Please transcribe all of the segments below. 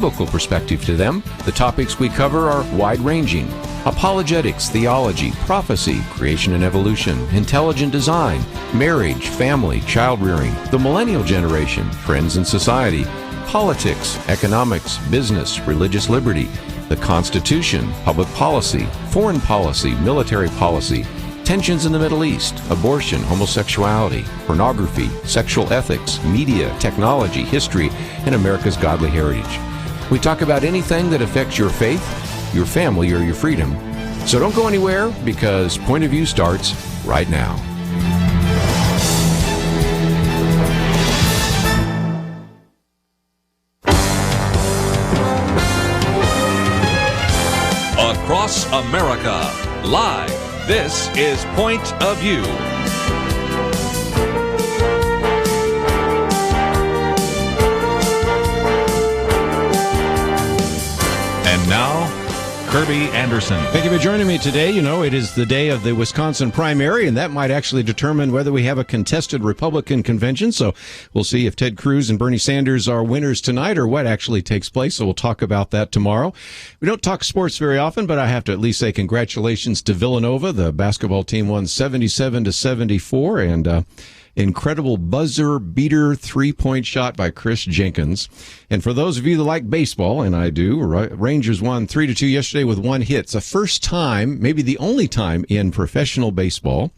biblical perspective to them. The topics we cover are wide-ranging: apologetics, theology, prophecy, creation and evolution, intelligent design, marriage, family, child-rearing, the millennial generation, friends and society, politics, economics, business, religious liberty, the Constitution, public policy, foreign policy, military policy, tensions in the Middle East, abortion, homosexuality, pornography, sexual ethics, media, technology, history, and America's godly heritage. We talk about anything that affects your faith, your family, or your freedom. So don't go anywhere, because Point of View starts right now. Across America, live, this is Point of View. And now, Kerby Anderson. Thank you for joining me today. You know, it is the day of the Wisconsin primary, and that might actually determine whether we have a contested Republican convention. So we'll see if Ted Cruz and Bernie Sanders are winners tonight or what actually takes place. So we'll talk about that tomorrow. We don't talk sports very often, but I have to at least say congratulations to Villanova. The basketball team won 77-74, and incredible buzzer beater 3-point shot by Chris Jenkins. And for those of you that like baseball, and I do, Rangers won 3-2 yesterday with one hit. It's the first time, maybe the only time in professional baseball,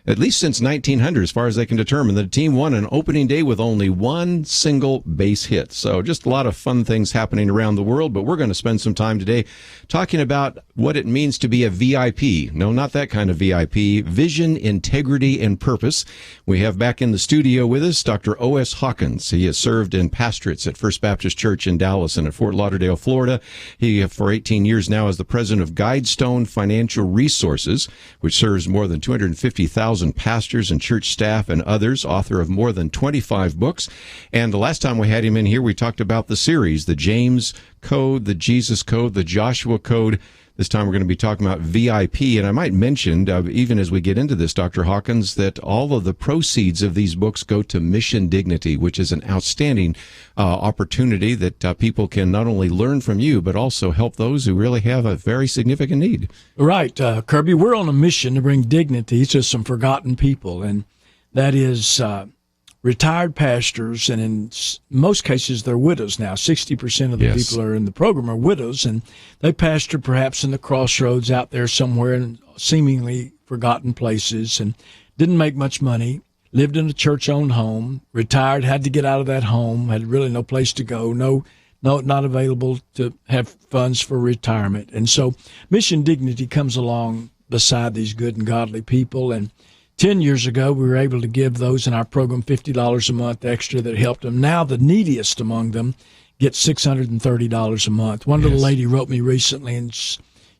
at least since 1900, as far as they can determine, that a team won an opening day with only one single base hit. So just a lot of fun things happening around the world, but we're going to spend some time today talking about what it means to be a VIP. No, not that kind of VIP. Vision, integrity, and purpose. We have back in the studio with us Dr. O.S. Hawkins. He has served in pastorates at First Baptist Church in Dallas and at Fort Lauderdale, Florida. He, for 18 years now, is the president of Guidestone Financial Resources, which serves more than 250,000 pastors and church staff and others, author of more than 25 books. And the last time we had him in here, we talked about the series, the James Code, the Jesus Code, the Joshua Code. This time we're going to be talking about VIP. And I might mention, even as we get into this, Dr. Hawkins, that all of the proceeds of these books go to Mission Dignity, which is an outstanding opportunity that people can not only learn from you, but also help those who really have a very significant need. Right, Kerby. We're on a mission to bring dignity to some forgotten people, and that is retired pastors, and in most cases they're widows now. 60% of the people are in the program are widows, and they pastor perhaps in the crossroads out there somewhere in seemingly forgotten places, and didn't make much money, lived in a church-owned home, retired, had to get out of that home, had really no place to go, not available to have funds for retirement. And so Mission Dignity comes along beside these good and godly people, and 10 years ago, we were able to give those in our program $50 a month extra that helped them. Now the neediest among them get $630 a month. One little lady wrote me recently, and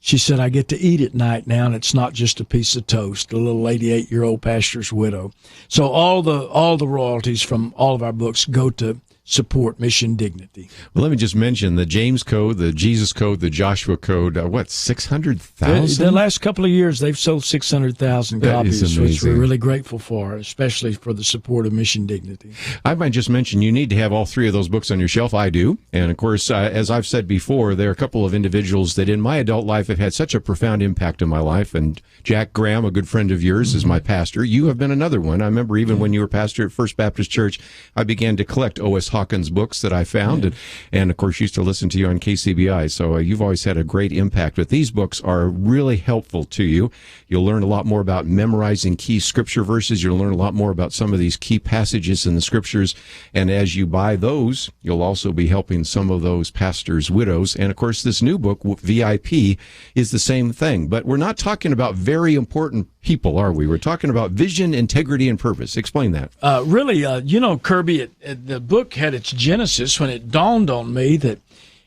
she said, I get to eat at night now, and it's not just a piece of toast. A little 88-year-old pastor's widow. So all the royalties from all of our books go to support Mission Dignity. Well, let me just mention the James Code, the Jesus Code, the Joshua Code, 600,000? The last couple of years, they've sold 600,000 copies, which we're really grateful for, especially for the support of Mission Dignity. I might just mention you need to have all three of those books on your shelf. I do. And, of course, as I've said before, there are a couple of individuals that in my adult life have had such a profound impact in my life. And Jack Graham, a good friend of yours, is my pastor. You have been another one. I remember even when you were pastor at First Baptist Church, I began to collect O.S. Hawkins books that I found, and of course used to listen to you on KCBI, so you've always had a great impact. But these books are really helpful to you. You'll learn a lot more about memorizing key scripture verses. You'll learn a lot more about some of these key passages in the scriptures, and as you buy those, you'll also be helping some of those pastors' widows. And of course this new book, VIP, is the same thing. But we're not talking about very important people, are we? We're talking about vision, integrity, and purpose. Explain that. Really, Kerby, the book had its genesis when it dawned on me that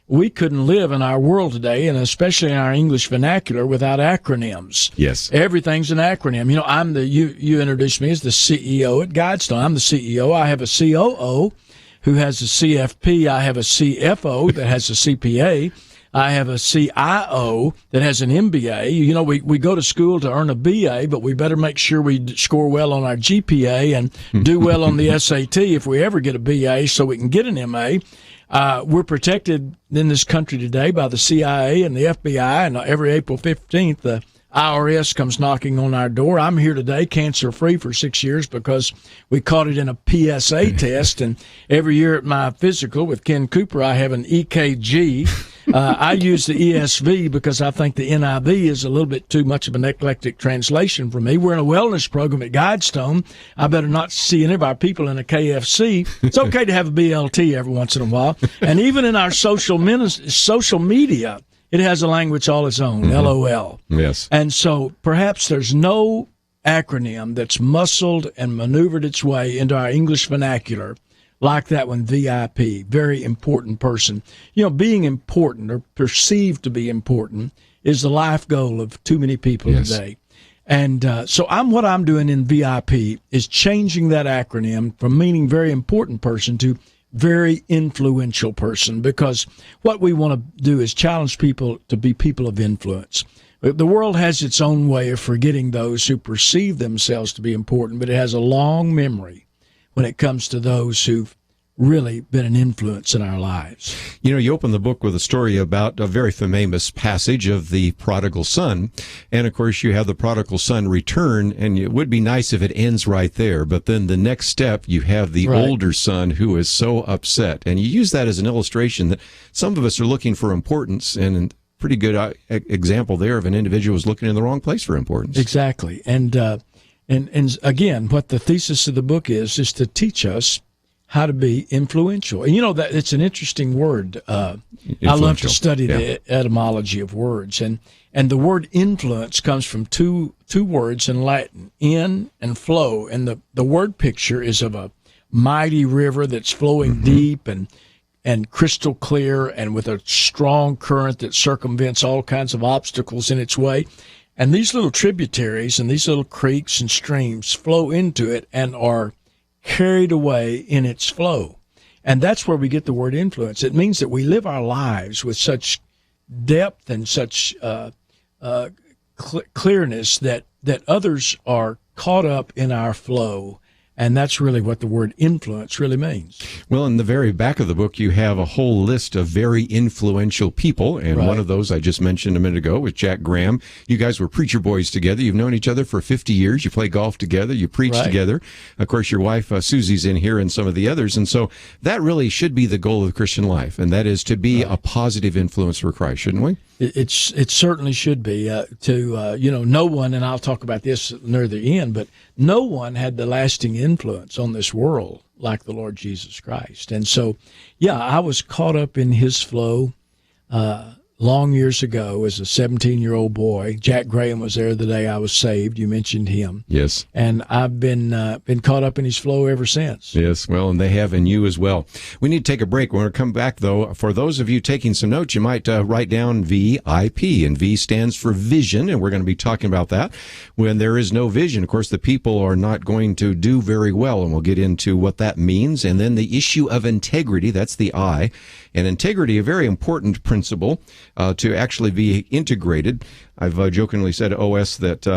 we couldn't live in our world today, and especially in our English vernacular, without acronyms. Yes. Everything's an acronym. You introduced me as the CEO at Guidestone. I'm the CEO. I have a COO who has a CFP. I have a CFO that has a CPA. I have a CIO that has an MBA. We go to school to earn a BA, but we better make sure we score well on our GPA and do well on the SAT if we ever get a BA so we can get an MA. We're protected in this country today by the CIA and the FBI, and every April 15th, the IRS comes knocking on our door. I'm here today, cancer-free for 6 years because we caught it in a PSA test. And every year at my physical with Ken Cooper, I have an EKG. I use the ESV because I think the NIV is a little bit too much of an eclectic translation for me. We're in a wellness program at Guidestone. I better not see any of our people in a KFC. It's okay to have a BLT every once in a while. And even in our social media, it has a language all its own, LOL. Yes. And so perhaps there's no acronym that's muscled and maneuvered its way into our English vernacular like that one, VIP, very important person. You know, being important or perceived to be important is the life goal of too many people today. And so what I'm doing in VIP is changing that acronym from meaning very important person to very influential person, because what we want to do is challenge people to be people of influence. The world has its own way of forgetting those who perceive themselves to be important, but it has a long memory when it comes to those who've really been an influence in our lives. You know, you open the book with a story about a very famous passage of the prodigal son. And of course, you have the prodigal son return, and it would be nice if it ends right there. But then the next step, you have the older son who is so upset. And you use that as an illustration that some of us are looking for importance, and pretty good example there of an individual who's looking in the wrong place for importance. Exactly. And again, what the thesis of the book is to teach us how to be influential. And you know, that it's an interesting word. I love to study the etymology of words. And the word influence comes from two words in Latin, in and flow. And the word picture is of a mighty river that's flowing deep and crystal clear and with a strong current that circumvents all kinds of obstacles in its way. And these little tributaries and these little creeks and streams flow into it and are carried away in its flow. And that's where we get the word influence. It means that we live our lives with such depth and such clearness that others are caught up in our flow. And that's really what the word influence really means. Well, in the very back of the book, you have a whole list of very influential people. And one of those I just mentioned a minute ago was Jack Graham. You guys were preacher boys together. You've known each other for 50 years. You play golf together. You preach together. Of course, your wife, Susie's in here, and some of the others. And so that really should be the goal of the Christian life. And that is to be a positive influence for Christ, shouldn't we? It certainly should be. No one, and I'll talk about this near the end, but no one had the lasting influence on this world like the Lord Jesus Christ. And so, I was caught up in his flow long years ago as a 17-year-old boy. Jack Graham was there the day I was saved. You mentioned him. Yes. And I've been caught up in his flow ever since. Yes, well, and they have in you as well. We need to take a break. We're going to come back, though. For those of you taking some notes, you might write down VIP, and V stands for vision, and we're going to be talking about that. When there is no vision, of course, the people are not going to do very well, and we'll get into what that means. And then the issue of integrity, that's the I. And integrity, a very important principle to actually be integrated. I've jokingly said to OS that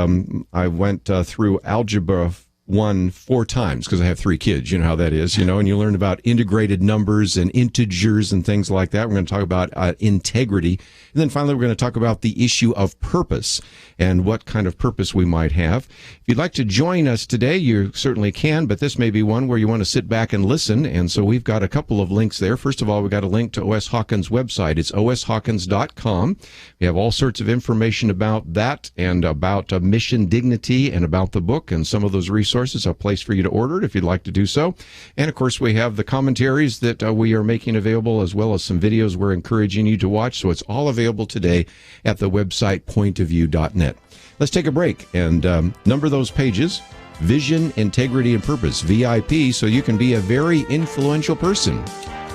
I went through Algebra 1 4 times because I have 3 kids. You know how that is, and you learn about integrated numbers and integers and things like that. We're going to talk about integrity. And then finally, we're going to talk about the issue of purpose and what kind of purpose we might have. If you'd like to join us today, you certainly can, but this may be one where you want to sit back and listen. And so we've got a couple of links there. First of all, we've got a link to O.S. Hawkins' website. It's oshawkins.com. We have all sorts of information about that and about mission dignity and about the book and some of those resources. A place for you to order it if you'd like to do so. And of course, we have the commentaries that we are making available, as well as some videos we're encouraging you to watch. So it's all available today at the website pointofview.net. Let's take a break and number those pages: Vision, Integrity, and Purpose, VIP, so you can be a very influential person.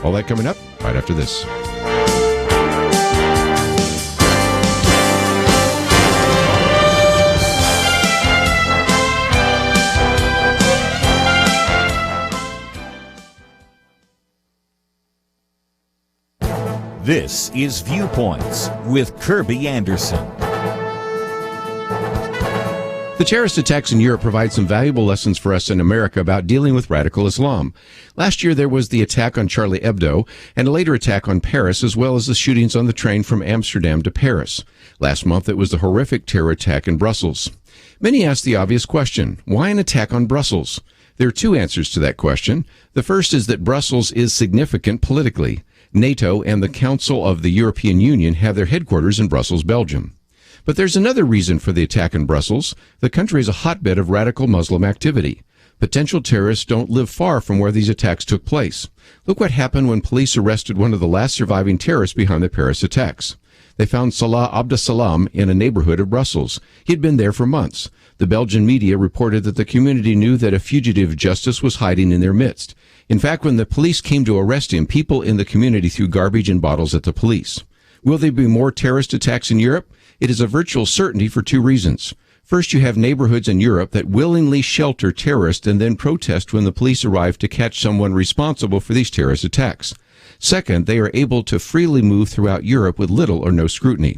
All that coming up right after this. This is Viewpoints with Kerby Anderson. The terrorist attacks in Europe provide some valuable lessons for us in America about dealing with radical Islam. Last year, there was the attack on Charlie Hebdo and a later attack on Paris, as well as the shootings on the train from Amsterdam to Paris. Last month, it was the horrific terror attack in Brussels. Many ask the obvious question, why an attack on Brussels? There are two answers to that question. The first is that Brussels is significant politically. NATO and the Council of the European Union have their headquarters in Brussels, Belgium. But there's another reason for the attack in Brussels. The country is a hotbed of radical Muslim activity. Potential terrorists don't live far from where these attacks took place. Look what happened when police arrested one of the last surviving terrorists behind the Paris attacks. They found Salah Abdeslam in a neighborhood of Brussels. He had been there for months. The Belgian media reported that the community knew that a fugitive justice was hiding in their midst. In fact, when the police came to arrest him, people in the community threw garbage and bottles at the police. Will there be more terrorist attacks in Europe? It is a virtual certainty for two reasons. First, you have neighborhoods in Europe that willingly shelter terrorists and then protest when the police arrive to catch someone responsible for these terrorist attacks. Second, they are able to freely move throughout Europe with little or no scrutiny.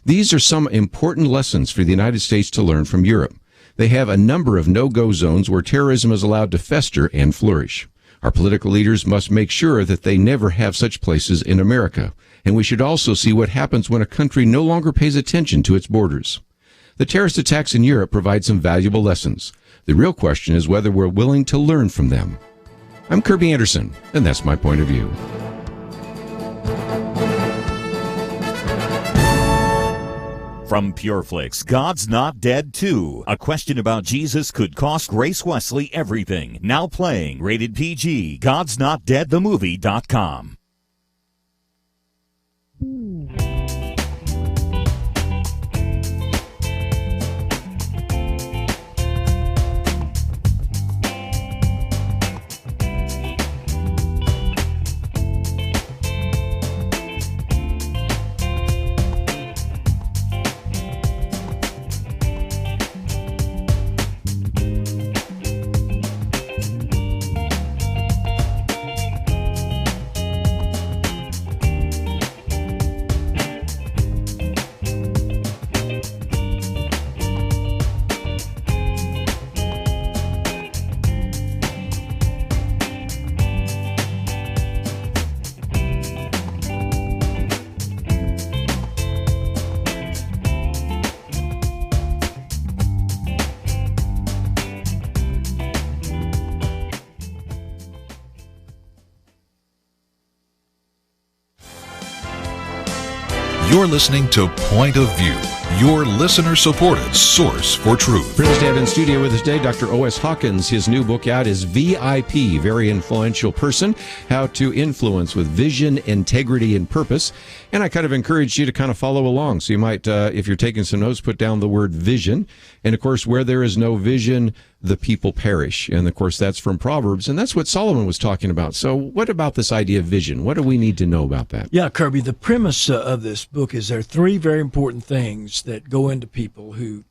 These are some important lessons for the United States to learn from Europe. They have a number of no-go zones where terrorism is allowed to fester and flourish. Our political leaders must make sure that they never have such places in America. And we should also see what happens when a country no longer pays attention to its borders. The terrorist attacks in Europe provide some valuable lessons. The real question is whether we're willing to learn from them. I'm Kirby Anderson, and that's my point of view. From PureFlix, God's Not Dead 2. A question about Jesus could cost Grace Wesley everything. Now playing, rated PG, godsnotdeadthemovie.com. You're listening to Point of View, your listener-supported source for truth. Privileged to have in studio with us today Dr. O.S. Hawkins. His new book out is VIP, Very Influential Person, How to Influence with Vision, Integrity, and Purpose. And I kind of encourage you to kind of follow along. So you might, if you're taking some notes, put down the word vision. And, of course, where there is no vision, the people perish. And, of course, that's from Proverbs. And that's what Solomon was talking about. So what about this idea of vision? What do we need to know about that? Yeah, Kirby, the premise of this book is there are three very important things that go into people who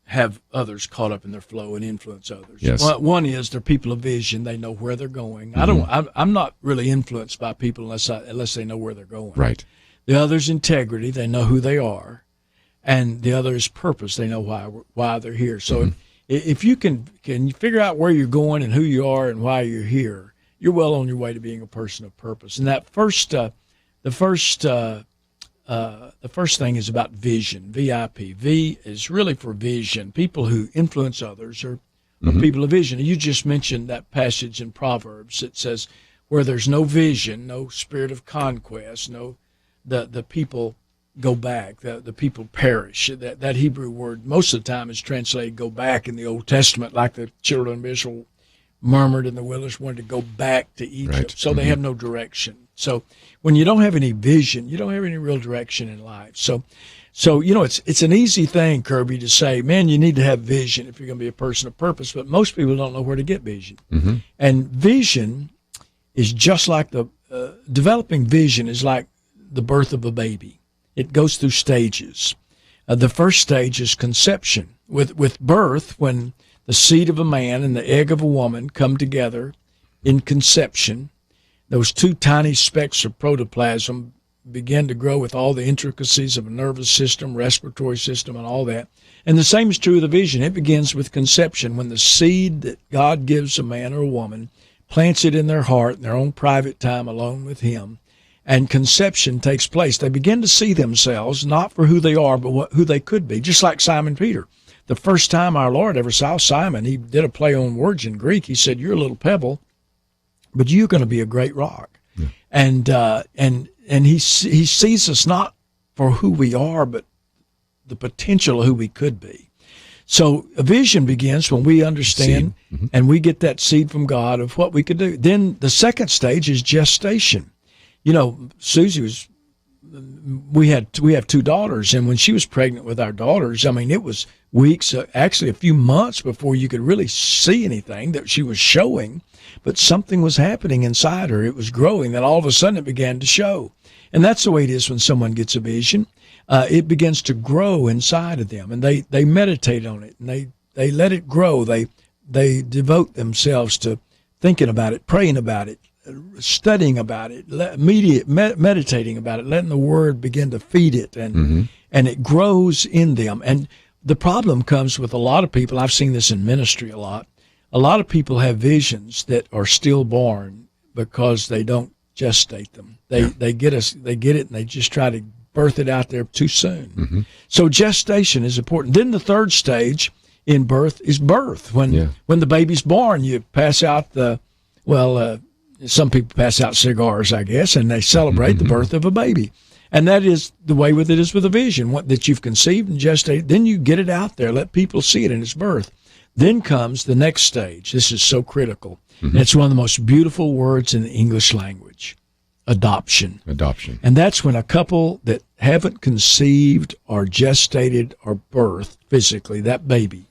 have others caught up in their flow and influence others. Yes. One is they're people of vision. They know where they're going. I'm not really influenced by people unless they know where they're going. Right. The other is integrity. They know who they are. And the other is purpose. They know why they're here. So if you can figure out where you're going and who you are and why you're here, you're well on your way to being a person of purpose. And that the first thing is about vision, VIP. V is really for vision. People who influence others are people of vision. You just mentioned that passage in Proverbs that says, where there's no vision, no spirit of conquest, the people go back, the people perish. That Hebrew word most of the time is translated go back in the Old Testament, like the children of Israel murmured in the wilderness, wanted to go back to Egypt. Right. So they have no direction. So when you don't have any vision, you don't have any real direction in life. So it's an easy thing, Kirby, to say, man, you need to have vision if you're going to be a person of purpose, but most people don't know where to get vision. And vision is just like developing vision is like the birth of a baby. It goes through stages. The first stage is conception. With birth, when the seed of a man and the egg of a woman come together in conception, those two tiny specks of protoplasm begin to grow with all the intricacies of a nervous system, respiratory system, and all that. And the same is true of the vision. It begins with conception, when the seed that God gives a man or a woman plants it in their heart in their own private time alone with him, and conception takes place. They begin to see themselves not for who they are, but who they could be, just like Simon Peter. The first time our Lord ever saw Simon, he did a play on words in Greek. He said, "You're a little pebble, but you're going to be a great rock." Yeah. And he sees us not for who we are, but the potential of who we could be. So a vision begins when we understand and we get that seed from God of what we could do. Then the second stage is gestation. You know, Susie we have two daughters, and when she was pregnant with our daughters, I mean, it was weeks, actually a few months before you could really see anything that she was showing, but something was happening inside her. It was growing, and all of a sudden it began to show. And that's the way it is when someone gets a vision. It begins to grow inside of them, and they meditate on it, and they let it grow. They devote themselves to thinking about it, praying about it, studying about it, meditating about it, letting the Word begin to feed it, and it grows in them. And the problem comes with a lot of people. I've seen this in ministry a lot. A lot of people have visions that are stillborn because they don't gestate them. They get it, and they just try to birth it out there too soon. So gestation is important. Then the third stage in birth is birth. When the baby's born, you pass out some people pass out cigars, I guess, and they celebrate the birth of a baby. And that is the way it is with a vision, that you've conceived and gestated. Then you get it out there, let people see it in its birth. Then comes the next stage. This is so critical. And it's one of the most beautiful words in the English language, adoption. Adoption. And that's when a couple that haven't conceived or gestated or birthed physically, that baby,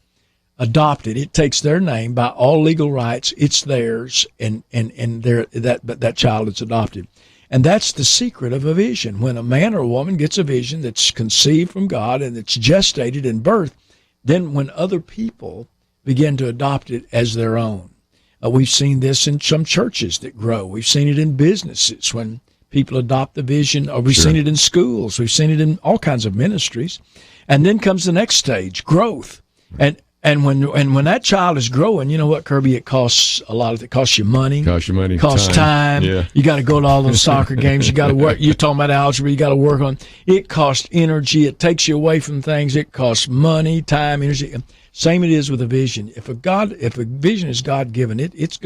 adopted. It takes their name by all legal rights. It's theirs, and that child is adopted. And that's the secret of a vision. When a man or a woman gets a vision that's conceived from God and it's gestated in birth, then when other people begin to adopt it as their own. We've seen this in some churches that grow. We've seen it in businesses when people adopt the vision, or we've seen it in schools. We've seen it in all kinds of ministries. And then comes the next stage, growth. And when that child is growing, you know what, Kirby? It costs a lot. It costs you money. Costs time. Yeah. You got to go to all those soccer games. You got to work. You're talking about algebra. You got to work on. It costs energy. It takes you away from things. It costs money, time, energy. Same it is with a vision. If a vision is God given, it's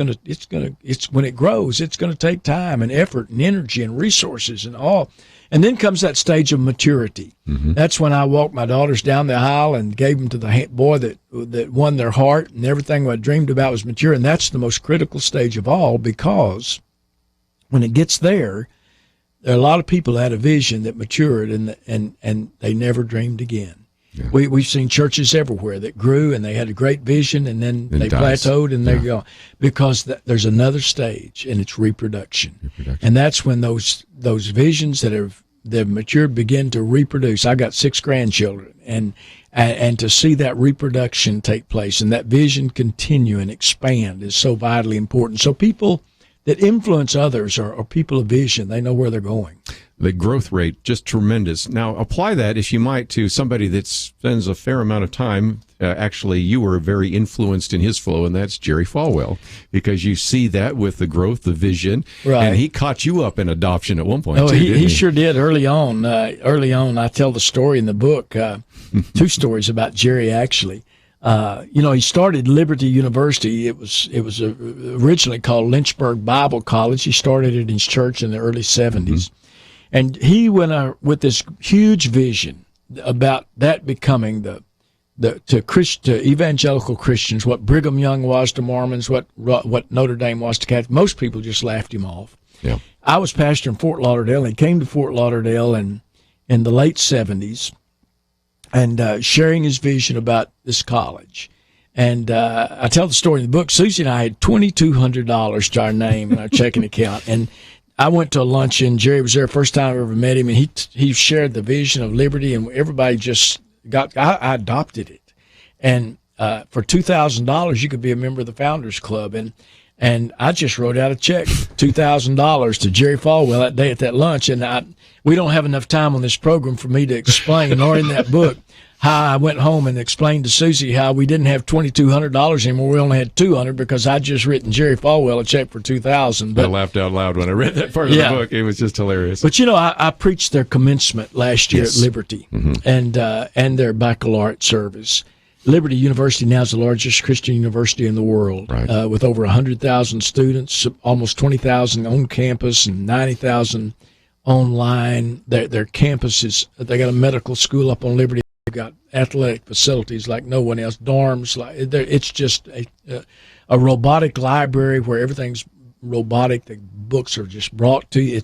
when it grows, it's going to take time and effort and energy and resources and all. And then comes that stage of maturity. That's when I walked my daughters down the aisle and gave them to the boy that won their heart, and everything I dreamed about was mature. And that's the most critical stage of all, because when it gets there are a lot of people that had a vision that matured and they never dreamed again. Yeah. We've seen churches everywhere that grew and they had a great vision, and then they plateaued and they're gone, because there's another stage, and it's reproduction. And that's when those visions that have matured begin to reproduce. I got 6 grandchildren, and to see that reproduction take place and that vision continue and expand is so vitally important. So people that influence others are people of vision. They know where they're going. The growth rate, just tremendous. Now, apply that, if you might, to somebody that spends a fair amount of time. Actually, you were very influenced in his flow, and that's Jerry Falwell, because you see that with the growth, the vision, right. And he caught you up in adoption at one point, too, didn't he? He sure did early on. I tell the story in the book, 2 stories about Jerry, actually. He started Liberty University. It was originally called Lynchburg Bible College. He started it in his church in the early 70s. And he went with this huge vision about that becoming to evangelical Christians what Brigham Young was to Mormons, what Notre Dame was to Catholics. Most people just laughed him off. Yeah. I was pastor in Fort Lauderdale, and he came to Fort Lauderdale in the late 70s, and sharing his vision about this college. And I tell the story in the book. Susie and I had $2,200 to our name in our checking account, and I went to a luncheon. Jerry was there, first time I ever met him, and he shared the vision of liberty, and everybody just I adopted it. And for $2,000, you could be a member of the Founders Club. And I just wrote out a check, $2,000 to Jerry Falwell that day at that lunch. And we don't have enough time on this program for me to explain, or in that book, how I went home and explained to Susie how we didn't have $2,200 anymore. We only had $200 because I'd just written Jerry Falwell a check for $2,000. I laughed out loud when I read that part of the book. It was just hilarious. But I preached their commencement last year at Liberty, and their baccalaureate service. Liberty University now is the largest Christian university in the world, with over 100,000 students, almost 20,000 on campus and 90,000 online. Their campus is, they got a medical school up on Liberty. They've got athletic facilities like no one else, dorms. It's just a robotic library where everything's robotic. The books are just brought to you.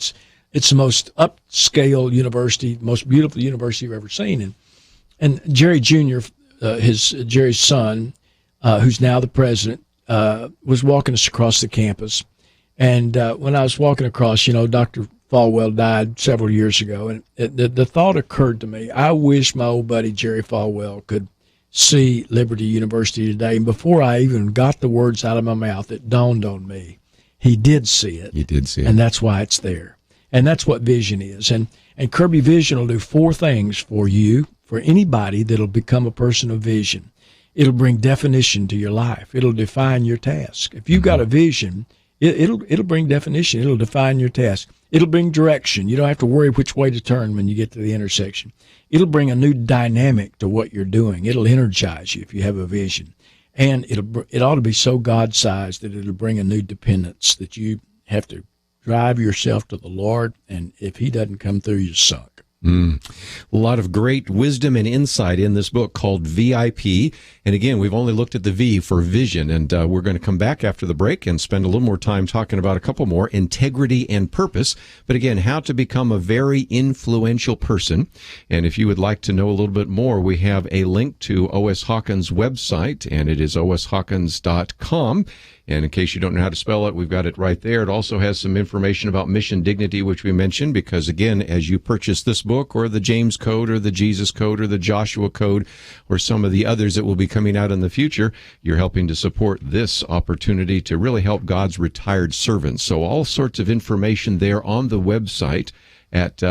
It's the most upscale university, most beautiful university you've ever seen. And Jerry Jr., Jerry's son, who's now the president, was walking us across the campus. And when I was walking across, Dr. Falwell died several years ago, and the thought occurred to me, I wish my old buddy Jerry Falwell could see Liberty University today. And before I even got the words out of my mouth, it dawned on me, he did see it. He did see it. And that's why it's there. And that's what vision is. And Kerby Vision will do 4 things for you, for anybody that'll become a person of vision. It'll bring definition to your life. It'll define your task. If you've got a vision, it'll bring definition. It'll define your task. It'll bring direction. You don't have to worry which way to turn when you get to the intersection. It'll bring a new dynamic to what you're doing. It'll energize you if you have a vision. And it ought to be so God-sized that it'll bring a new dependence that you have to drive yourself to the Lord, and if he doesn't come through, you're sunk. A lot of great wisdom and insight in this book called VIP. And again, we've only looked at the V for vision, and we're going to come back after the break and spend a little more time talking about a couple more, integrity and purpose. But again, how to become a very influential person. And if you would like to know a little bit more, we have a link to O.S. Hawkins' website, and it is oshawkins.com. And in case you don't know how to spell it, we've got it right there. It also has some information about mission dignity, which we mentioned, because again, as you purchase this book or the James Code or the Jesus Code or the Joshua Code or some of the others that will be coming out in the future, you're helping to support this opportunity to really help God's retired servants. So all sorts of information there on the website at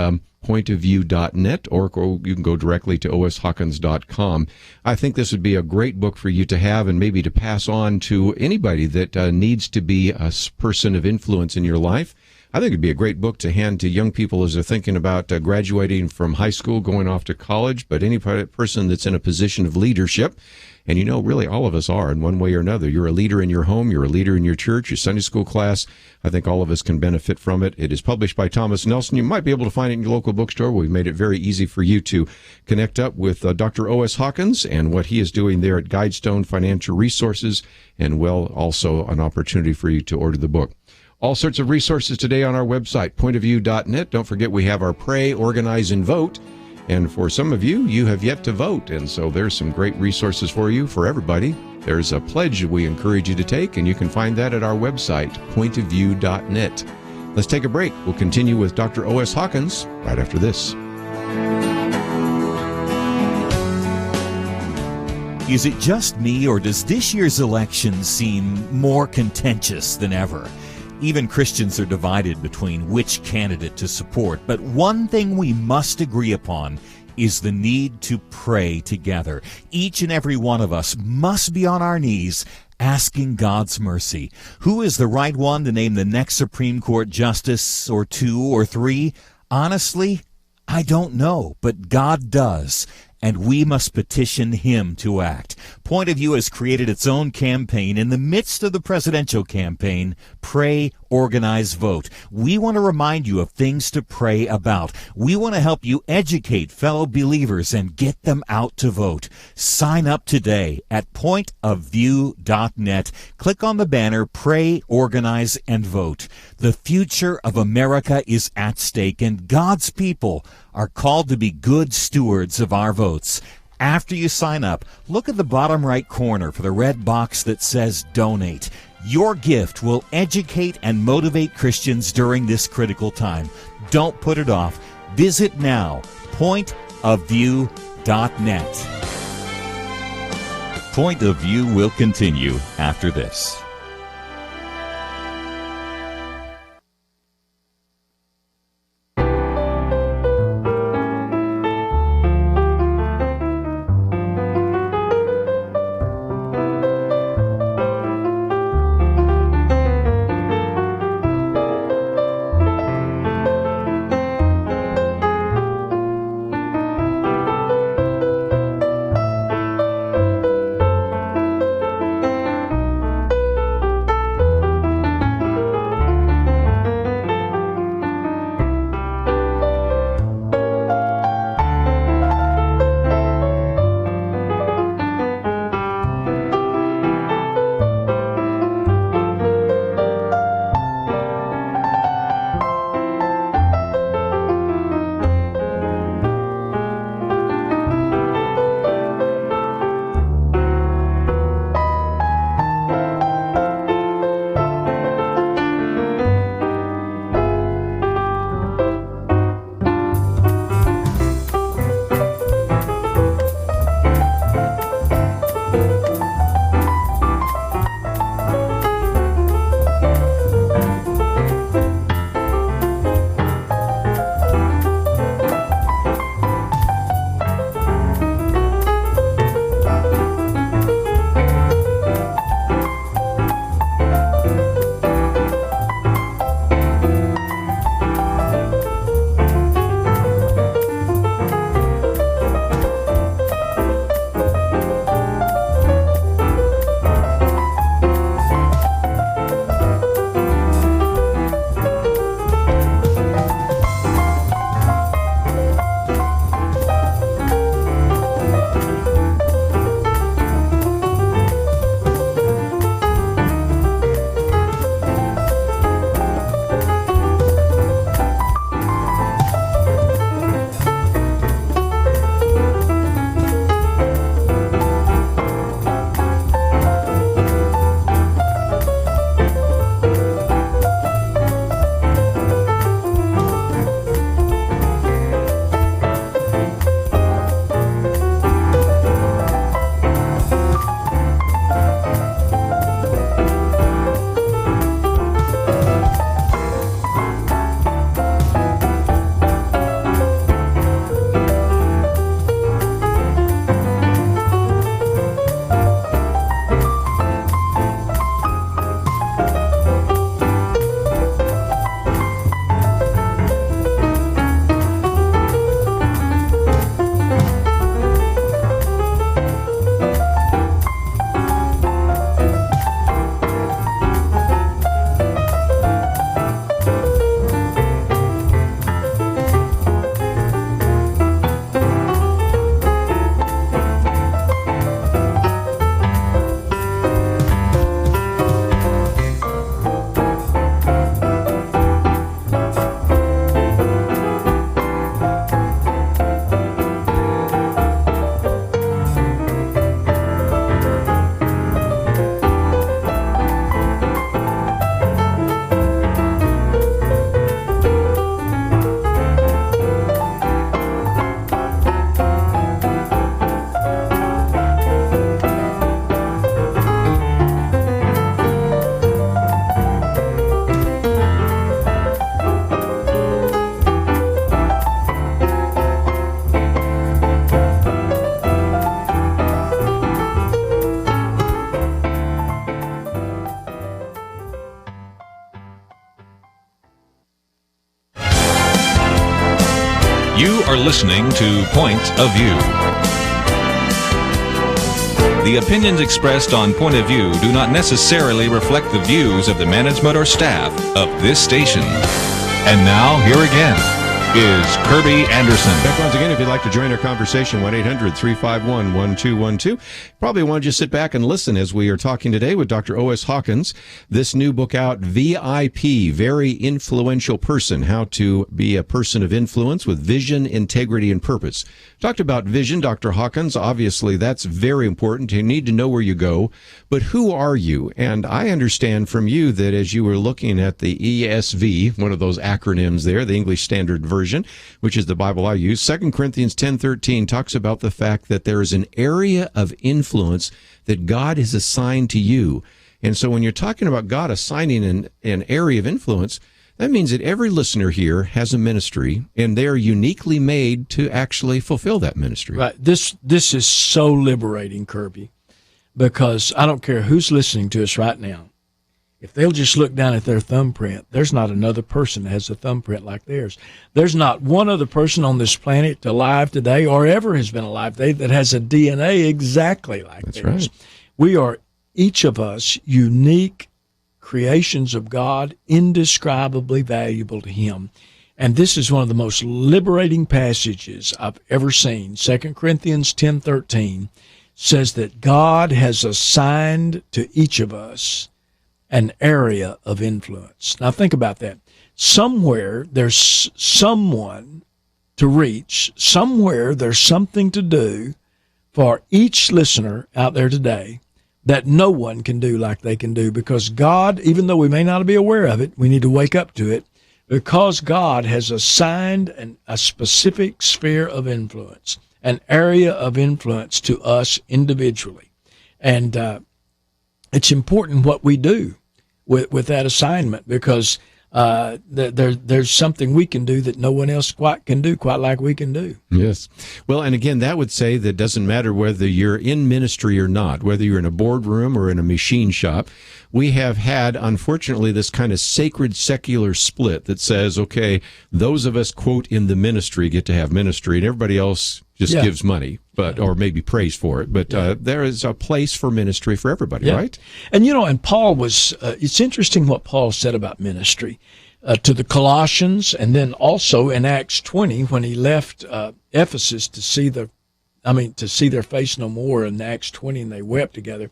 pointofview.net, or you can go directly to oshawkins.com. I think this would be a great book for you to have and maybe to pass on to anybody that needs to be a person of influence in your life. I think it'd be a great book to hand to young people as they're thinking about graduating from high school, going off to college, but any person that's in a position of leadership. And really all of us are in one way or another. You're a leader in your home. You're a leader in your church, your Sunday school class. I think all of us can benefit from it. It is published by Thomas Nelson. You might be able to find it in your local bookstore. We've made it very easy for you to connect up with Dr. O.S. Hawkins and what he is doing there at Guidestone Financial Resources, and also an opportunity for you to order the book. All sorts of resources today on our website, pointofview.net. Don't forget we have our Pray, Organize, and Vote. And for some of you, you have yet to vote. And so there's some great resources for you, for everybody. There's a pledge we encourage you to take, and you can find that at our website, pointofview.net. Let's take a break. We'll continue with Dr. O.S. Hawkins right after this. Is it just me, or does this year's election seem more contentious than ever? Even Christians are divided between which candidate to support, but one thing we must agree upon is the need to pray together. Each and every one of us must be on our knees asking God's mercy. Who is the right one to name the next Supreme Court justice, or 2 or 3? Honestly, I don't know, but God does. And we must petition him to act. Point of View has created its own campaign in the midst of the presidential campaign, Pray, Organize, Vote. We want to remind you of things to pray about. We want to help you educate fellow believers and get them out to vote. Sign up today at pointofview.net. Click on the banner, Pray, Organize, and Vote. The future of America is at stake, and God's people are called to be good stewards of our votes. After you sign up, look at the bottom right corner for the red box that says Donate. Your gift will educate and motivate Christians during this critical time. Don't put it off. Visit now, pointofview.net. Point of View will continue after this. listening to Point of View. The opinions expressed on Point of View do not necessarily reflect the views of the management or staff of this station. And now, here again is Kerby Anderson. Back once again, if you'd like to join our conversation, 1-800-351-1212. Probably want to just sit back and listen as we are talking today with Dr. O.S. Hawkins. This new book out, VIP, Very Influential Person, How to Be a Person of Influence with Vision, Integrity, and Purpose. Talked about vision, Dr. Hawkins. Obviously, that's very important. You need to know where you go. But who are you? And I understand from you that as you were looking at the ESV, one of those acronyms there, the English Standard Version, which is the Bible I use, 2 Corinthians 10:13 talks about the fact that there is an area of influence that God has assigned to you. And so when you're talking about God assigning an area of influence, that means that every listener here has a ministry, and they are uniquely made to actually fulfill that ministry. Right. This is so liberating, Kerby, because I don't care who's listening to us right now. If they'll just look down at their thumbprint, there's not another person that has a thumbprint like theirs. There's not one other person on this planet alive today or ever has been alive today that has a DNA exactly like theirs. Right. We are, each of us, unique creations of God, indescribably valuable to Him. And this is one of the most liberating passages I've ever seen. 2 Corinthians 10:13 says that God has assigned to each of us an area of influence. Now think about that. Somewhere there's someone to reach. Somewhere there's something to do for each listener out there today that no one can do like they can do, because God, even though we may not be aware of it, we need to wake up to it, because God has assigned a specific sphere of influence, an area of influence to us individually. And it's important what we do with that assignment, because there's something we can do that no one else can do quite like we can do. Yes. Well, and again, that would say that it doesn't matter whether you're in ministry or not, whether you're in a boardroom or in a machine shop. We have had, unfortunately, this kind of sacred secular split that says, okay, those of us, quote, in the ministry get to have ministry, and everybody else just gives money, or maybe praise for it. But there is a place for ministry for everybody, right? And, and Paul was, it's interesting what Paul said about ministry to the Colossians, and then also in Acts 20 when he left Ephesus to see their face no more in Acts 20, and they wept together.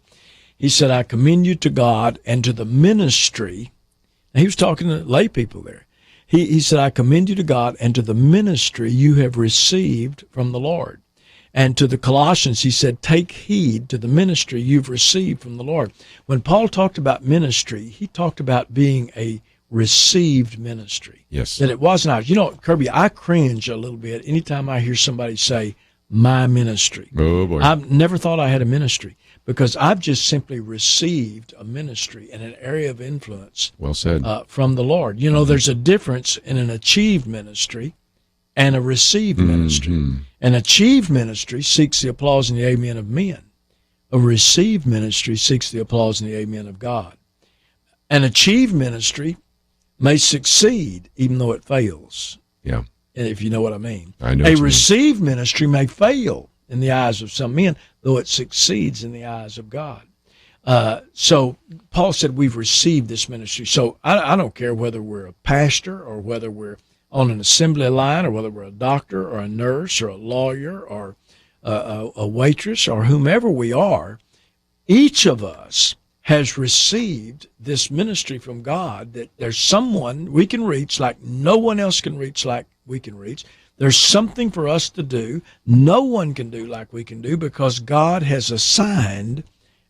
He said, I commend you to God and to the ministry. Now, he was talking to lay people there. He said, I commend you to God and to the ministry you have received from the Lord. And to the Colossians, he said, take heed to the ministry you've received from the Lord. When Paul talked about ministry, he talked about being a received ministry. Yes. That it wasn't ours. Kerby, I cringe a little bit anytime I hear somebody say, my ministry. Oh, boy. I've never thought I had a ministry, because I've just simply received a ministry and an area of influence. Well said. From the Lord. There's a difference in an achieved ministry and a received ministry. An achieved ministry seeks the applause and the amen of men. A received ministry seeks the applause and the amen of God. An achieved ministry may succeed even though it fails. Yeah. If you know what I mean. I know. A received ministry may fail in the eyes of some men, though it succeeds in the eyes of God. So Paul said we've received this ministry. So I don't care whether we're a pastor or whether we're on an assembly line or whether we're a doctor or a nurse or a lawyer or a waitress or whomever we are. Each of us has received this ministry from God, that there's someone we can reach like no one else can reach like we can reach. There's something for us to do no one can do like we can do, because God has assigned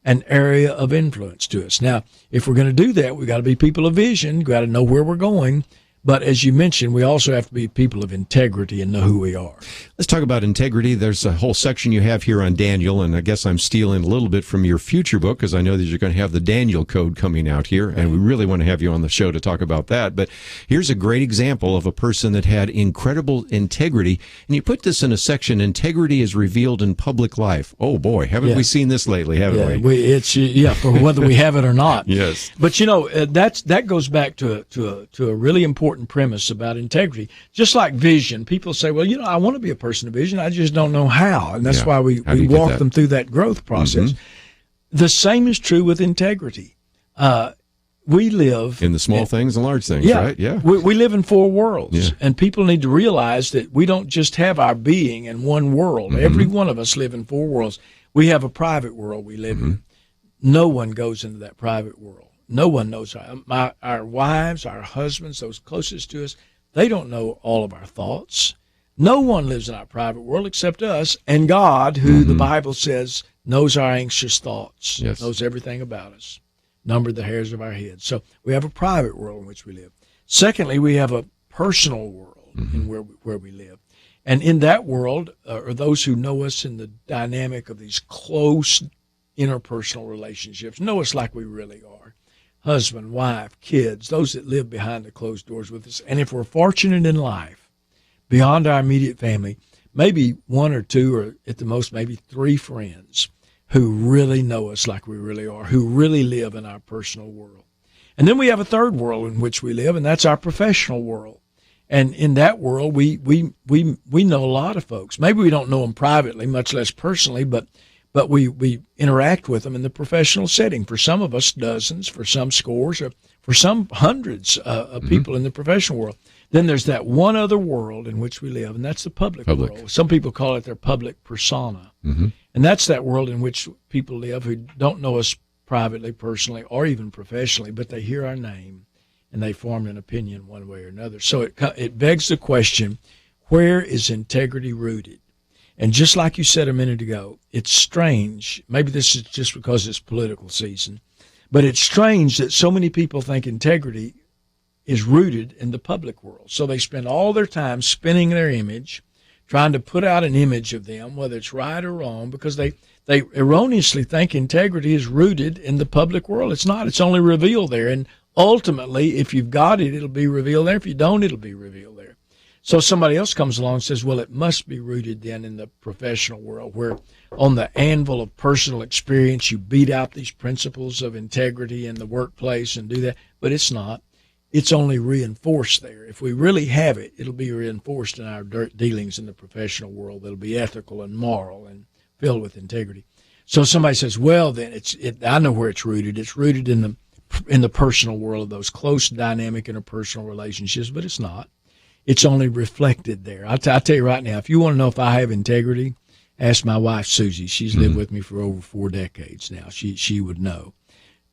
an area of influence to us. Now, if we're going to do that, we've got to be people of vision. We've got to know where we're going. But as you mentioned, we also have to be people of integrity and know who we are. Let's talk about integrity. There's a whole section you have here on Daniel, and I guess I'm stealing a little bit from your future book, because I know that you're going to have the Daniel Code coming out here, and we really want to have you on the show to talk about that. But here's a great example of a person that had incredible integrity, and you put this in a section, integrity is revealed in public life. Oh, boy, haven't we seen this lately, haven't we? For whether we have it or not. Yes. But, that goes back to a really important important premise about integrity. Just like vision, people say, well, I want to be a person of vision. I just don't know how. And that's why we walk them through that growth process. Mm-hmm. The same is true with integrity. We live in the small things and large things, right? Yeah. We live in four worlds, and people need to realize that we don't just have our being in one world. Mm-hmm. Every one of us live in four worlds. We have a private world we live in. No one goes into that private world. No one knows our wives, our husbands, those closest to us. They don't know all of our thoughts. No one lives in our private world except us and God, who the Bible says knows our anxious thoughts, knows everything about us, numbered the hairs of our heads. So we have a private world in which we live. Secondly, we have a personal world in where we live. And in that world are those who know us in the dynamic of these close interpersonal relationships, know us like we really are. Husband, wife, kids, those that live behind the closed doors with us. And if we're fortunate in life, beyond our immediate family, maybe one or two, or at the most maybe three friends who really know us like we really are, who really live in our personal world. And then we have a third world in which we live, and that's our professional world. And in that world, we know a lot of folks. Maybe we don't know them privately, much less personally, but we interact with them in the professional setting. For some of us, dozens, for some scores, or for some hundreds of people in the professional world. Then there's that one other world in which we live, and that's the public world. Some people call it their public persona. And that's that world in which people live who don't know us privately, personally, or even professionally, but they hear our name and they form an opinion one way or another. So it begs the question, where is integrity rooted? And just like you said a minute ago, it's strange. Maybe this is just because it's political season, but it's strange that so many people think integrity is rooted in the public world. So they spend all their time spinning their image, trying to put out an image of them, whether it's right or wrong, because they erroneously think integrity is rooted in the public world. It's not. It's only revealed there. And ultimately, if you've got it, it'll be revealed there. If you don't, it'll be revealed there. So somebody else comes along and says, well, it must be rooted then in the professional world, where on the anvil of personal experience, you beat out these principles of integrity in the workplace and do that. But it's not. It's only reinforced there. If we really have it, it'll be reinforced in our dealings in the professional world. It'll be ethical and moral and filled with integrity. So somebody says, well, then I know where it's rooted. It's rooted in the personal world, those close, dynamic, interpersonal relationships, but it's not. It's only reflected there. I'll tell you right now, if you want to know if I have integrity, ask my wife, Susie. She's lived with me for over 4 decades now. She would know.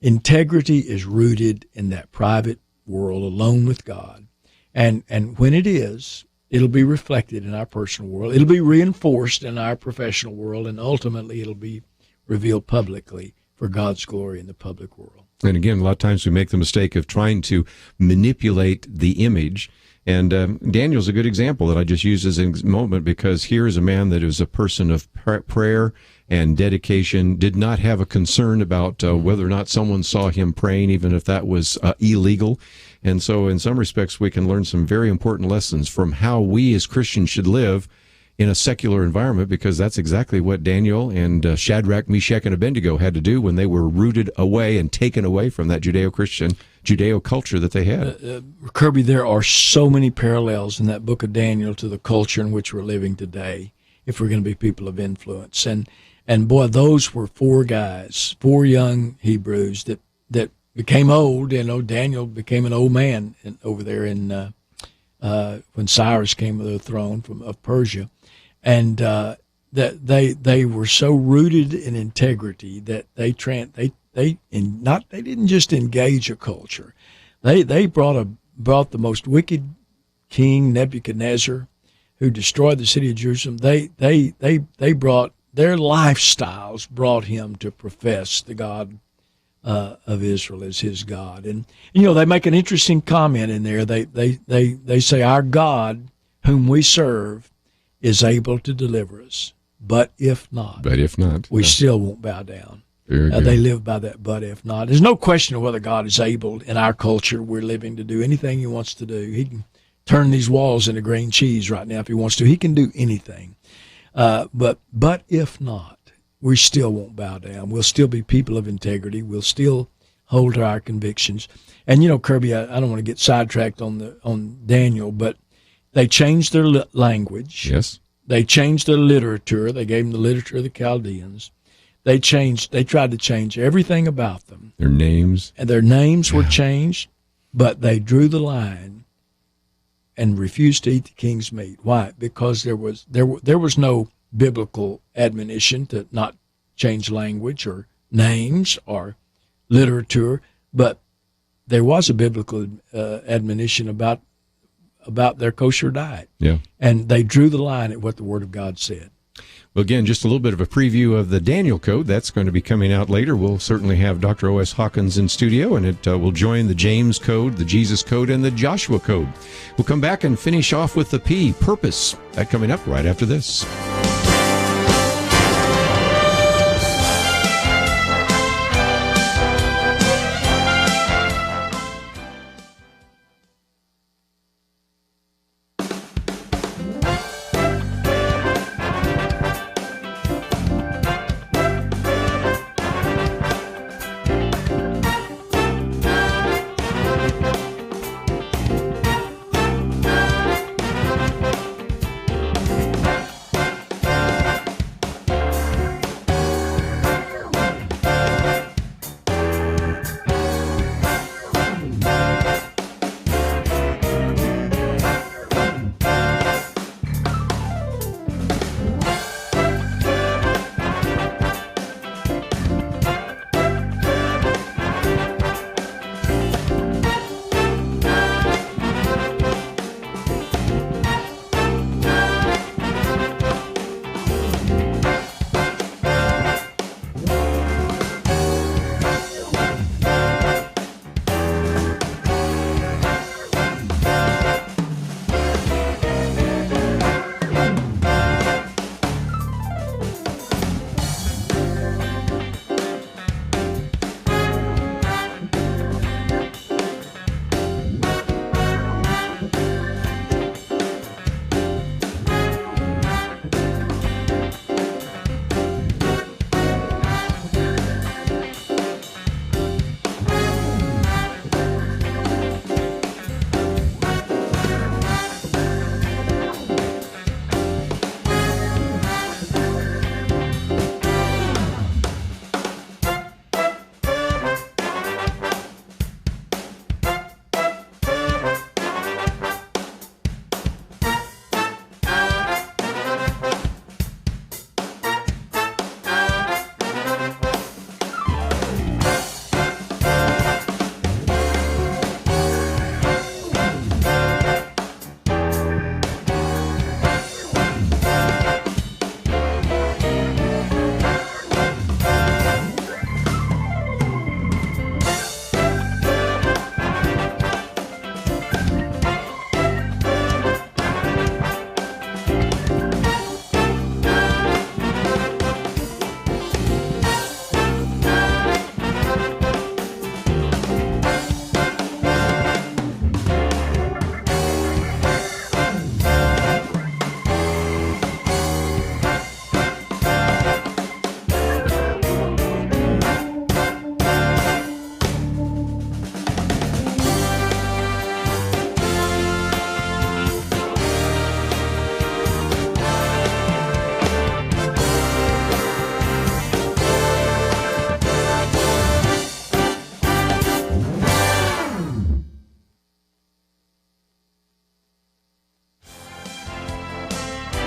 Integrity is rooted in that private world alone with God. And when it is, it'll be reflected in our personal world. It'll be reinforced in our professional world, and ultimately it'll be revealed publicly for God's glory in the public world. And again, a lot of times we make the mistake of trying to manipulate the image. And Daniel's a good example that I just used as a moment, because here is a man that is a person of prayer and dedication, did not have a concern about whether or not someone saw him praying, even if that was illegal. And so in some respects, we can learn some very important lessons from how we as Christians should live in a secular environment, because that's exactly what Daniel and Shadrach, Meshach, and Abednego had to do when they were rooted away and taken away from that Judeo-Christian, Judeo-culture that they had. Kerby, there are so many parallels in that book of Daniel to the culture in which we're living today, if we're going to be people of influence. And boy, those were 4 guys, 4 young Hebrews that became old. You know, Daniel became an old man over there in when Cyrus came to the throne of Persia. And that they were so rooted in integrity that they didn't just engage a culture. They brought the most wicked king Nebuchadnezzar, who destroyed the city of Jerusalem. They brought their lifestyles brought him to profess the God of Israel as his God. And you know, they make an interesting comment in there. They say, our God whom we serve is able to deliver us, but if not, we still won't bow down. They live by that but if not. There's no question of whether God is able in our culture we're living to do anything he wants to do. He can turn these walls into green cheese right now if he wants to. He can do anything. But if not, we still won't bow down. We'll still be people of integrity. We'll still hold to our convictions. And, Kirby, I don't want to get sidetracked on Daniel, but they changed their language. Yes. They changed their literature. They gave them the literature of the Chaldeans. They tried to change everything about them. Their names. And their names were changed, but they drew the line and refused to eat the king's meat. Why? Because there was no biblical admonition to not change language or names or literature, but there was a biblical admonition about their kosher diet. Yeah. And they drew the line at what the Word of God said. Well, again, just a little bit of a preview of the Daniel Code. That's going to be coming out later. We'll certainly have Dr. O.S. Hawkins in studio, and it will join the James Code, the Jesus Code, and the Joshua Code. We'll come back and finish off with the P, purpose. That coming up right after this.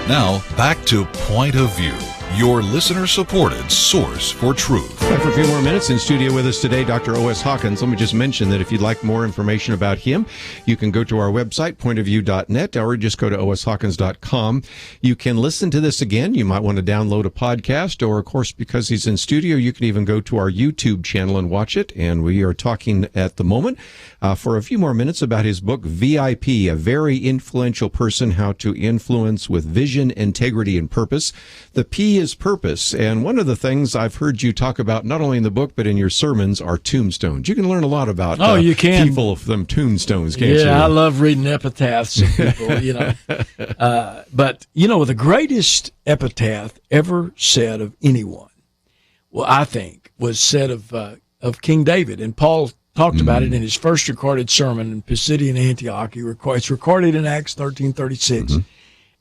Now, back to Point of View, your listener-supported source for truth. Time for a few more minutes. In studio with us today, Dr. O.S. Hawkins. Let me just mention that if you'd like more information about him, you can go to our website, pointofview.net, or just go to oshawkins.com. You can listen to this again. You might want to download a podcast, or, of course, because he's in studio, you can even go to our YouTube channel and watch it. And we are talking at the moment for a few more minutes about his book, VIP, A Very Influential Person, How to Influence with Vision, Integrity, and Purpose. The P is purpose. And one of the things I've heard you talk about, not only in the book, but in your sermons, are tombstones. You can learn a lot about you can. people of them tombstones, can't you? Yeah, I love reading epitaphs of people, But, the greatest epitaph ever said of anyone, well, I think, was said of of King David. And Paul talked about it in his first recorded sermon in Pisidian Antioch. It's recorded in Acts 13:36.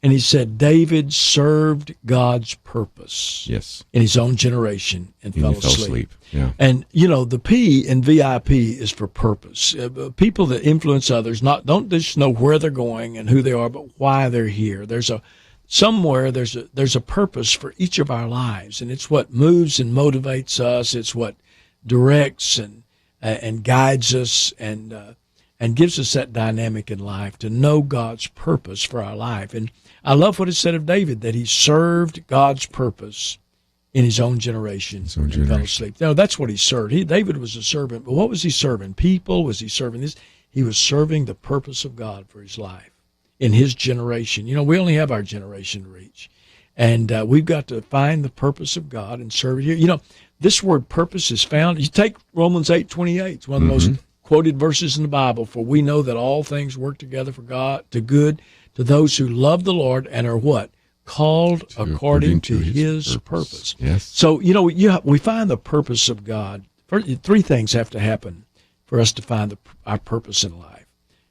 And he said, David served God's purpose in his own generation and fell asleep. Yeah. And, the P in VIP is for purpose. People that influence others don't just know where they're going and who they are, but why they're here. There's a purpose for each of our lives, and it's what moves and motivates us. It's what directs and guides us and gives us that dynamic in life to know God's purpose for our life. And I love what it said of David, that he served God's purpose in his own generation and fell asleep. Now, that's what he served. David was a servant, but what was he serving? People? Was he serving this? He was serving the purpose of God for his life in his generation. We only have our generation to reach. And we've got to find the purpose of God and serve it here. This word purpose is found. You take Romans 8:28. It's one of the most quoted verses in the Bible. For we know that all things work together for God, to good, to those who love the Lord and are what? Called according to his purpose. Yes. So, we find the purpose of God. Three things have to happen for us to find our purpose in life.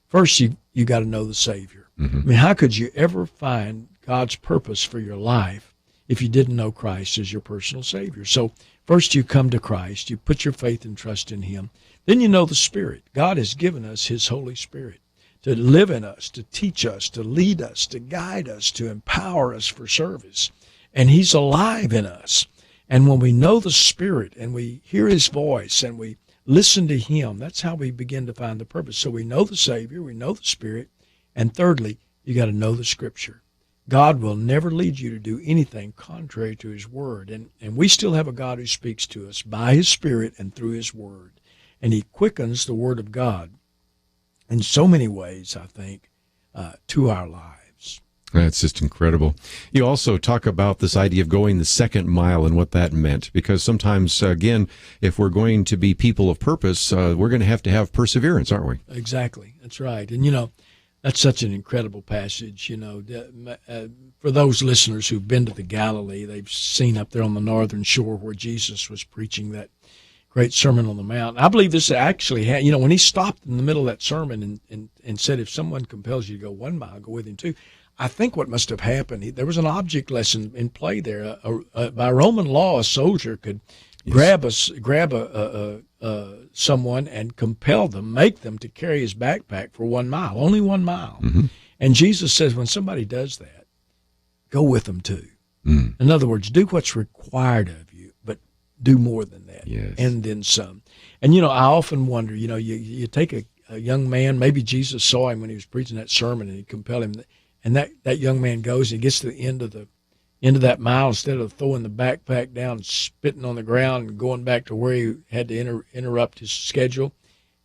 First, you got to know the Savior. I mean, how could you ever find God's purpose for your life if you didn't know Christ as your personal Savior? So first you come to Christ, you put your faith and trust in him. Then you know the Spirit. God has given us his Holy Spirit to live in us, to teach us, to lead us, to guide us, to empower us for service. And he's alive in us. And when we know the Spirit and we hear his voice and we listen to him, that's how we begin to find the purpose. So we know the Savior, we know the Spirit, and thirdly, you got to know the Scripture. God will never lead you to do anything contrary to his word. And we still have a God who speaks to us by his Spirit and through his word. And he quickens the word of God in so many ways, I think, to our lives. That's just incredible. You also talk about this idea of going the second mile and what that meant, because sometimes, again, if we're going to be people of purpose, we're going to have perseverance, aren't we? Exactly. That's right. And, that's such an incredible passage. For those listeners who've been to the Galilee, they've seen up there on the northern shore where Jesus was preaching that great Sermon on the Mount. I believe this actually had, when he stopped in the middle of that sermon and said, if someone compels you to go 1 mile, go with him too. I think what must have happened, there was an object lesson in play there. By Roman law, a soldier could grab someone and compel them, make them to carry his backpack for 1 mile, only 1 mile. And Jesus says, when somebody does that, go with them too. In other words, do what's required of you, but do more than that, and then some. And, I often wonder, you take a young man, maybe Jesus saw him when he was preaching that sermon and he compelled him, and that young man goes and gets to the end of that mile, instead of throwing the backpack down and spitting on the ground and going back to where he had to interrupt his schedule.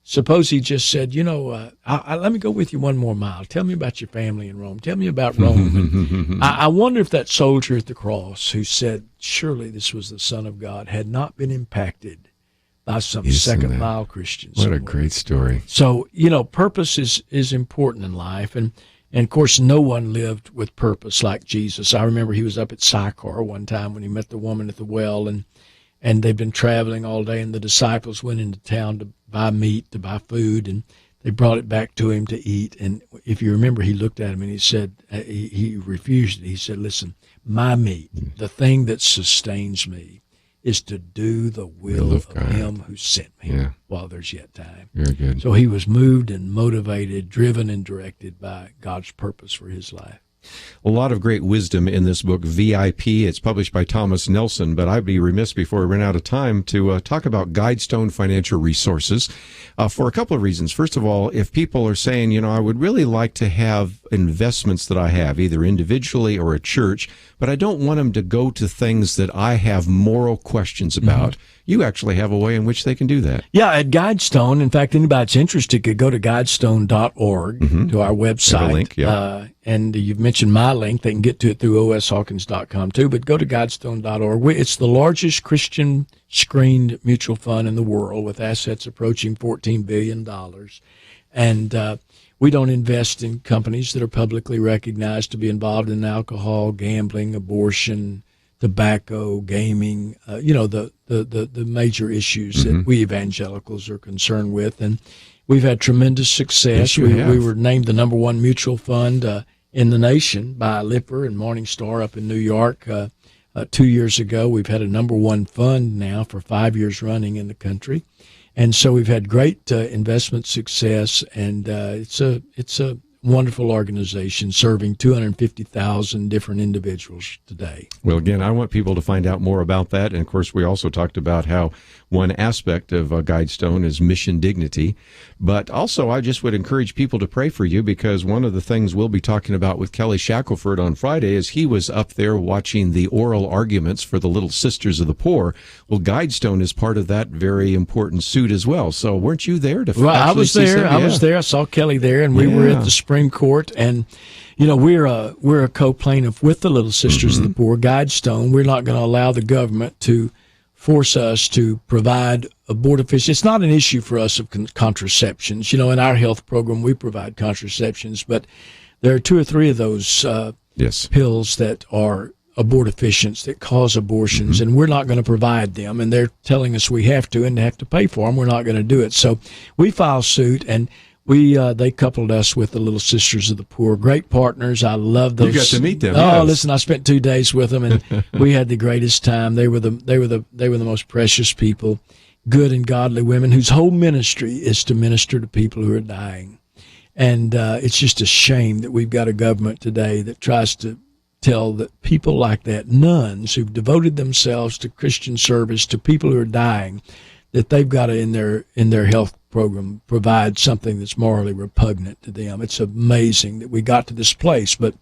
Suppose he just said, let me go with you 1 more mile. Tell me about your family in Rome. Tell me about Rome. I wonder if that soldier at the cross who said, surely this was the Son of God, had not been impacted by some second mile Christians. What a great story. So, purpose is important in life. And of course, no one lived with purpose like Jesus. I remember he was up at Sychar one time when he met the woman at the well, and they'd been traveling all day, and the disciples went into town to buy meat, to buy food, and they brought it back to him to eat. And if you remember, he looked at him and he said, he refused it. He said, listen, my meat, the thing that sustains me, is to do the will of him who sent me while there's yet time. Very good. So he was moved and motivated, driven and directed by God's purpose for his life. A lot of great wisdom in this book, VIP. It's published by Thomas Nelson, but I'd be remiss before we run out of time to talk about Guidestone Financial Resources for a couple of reasons. First of all, if people are saying, I would really like to have investments that I have, either individually or a church, but I don't want them to go to things that I have moral questions about. You actually have a way in which they can do that. Yeah, at Guidestone, in fact, anybody that's interested could go to guidestone.org to our website. Have a link, and you've mentioned my link. They can get to it through oshawkins.com too, but go to guidestone.org. It's the largest Christian screened mutual fund in the world with assets approaching $14 billion. And we don't invest in companies that are publicly recognized to be involved in alcohol, gambling, abortion, tobacco, gaming, the major issues that we evangelicals are concerned with. And we've had tremendous success. Yes, we were named the #1 mutual fund in the nation by Lipper and Morningstar up in New York 2 years ago. We've had a #1 fund now for 5 years running in the country. And so we've had great investment success, and it's a wonderful organization serving 250,000 different individuals today. Well, again, I want people to find out more about that. And, of course, we also talked about how one aspect of Guidestone is mission dignity. But also, I just would encourage people to pray for you, because one of the things we'll be talking about with Kelly Shackelford on Friday is he was up there watching the oral arguments for the Little Sisters of the Poor. Well, Guidestone is part of that very important suit as well. So weren't you there? I was there. I was there. I saw Kelly there, and we were at the Supreme Court. And, we're a co-plaintiff with the Little Sisters of the Poor, Guidestone. We're not going to allow the government to force us to provide abortifacient. It's not an issue for us of contraceptions. In our health program, we provide contraceptions, but there are 2 or 3 of those pills that are abortifacients that cause abortions, and we're not going to provide them. And they're telling us we have to, and have to pay for them. We're not going to do it. So we file suit, and they coupled us with the Little Sisters of the Poor. Great partners. I love those. You got to meet them. Oh, yes. Listen, I spent 2 days with them, and we had the greatest time. They were the most precious people, good and godly women whose whole ministry is to minister to people who are dying. And it's just a shame that we've got a government today that tries to tell that people like that, nuns who've devoted themselves to Christian service to people who are dying, that they've got to, in their health program, provide something that's morally repugnant to them. It's amazing that we got to this place, but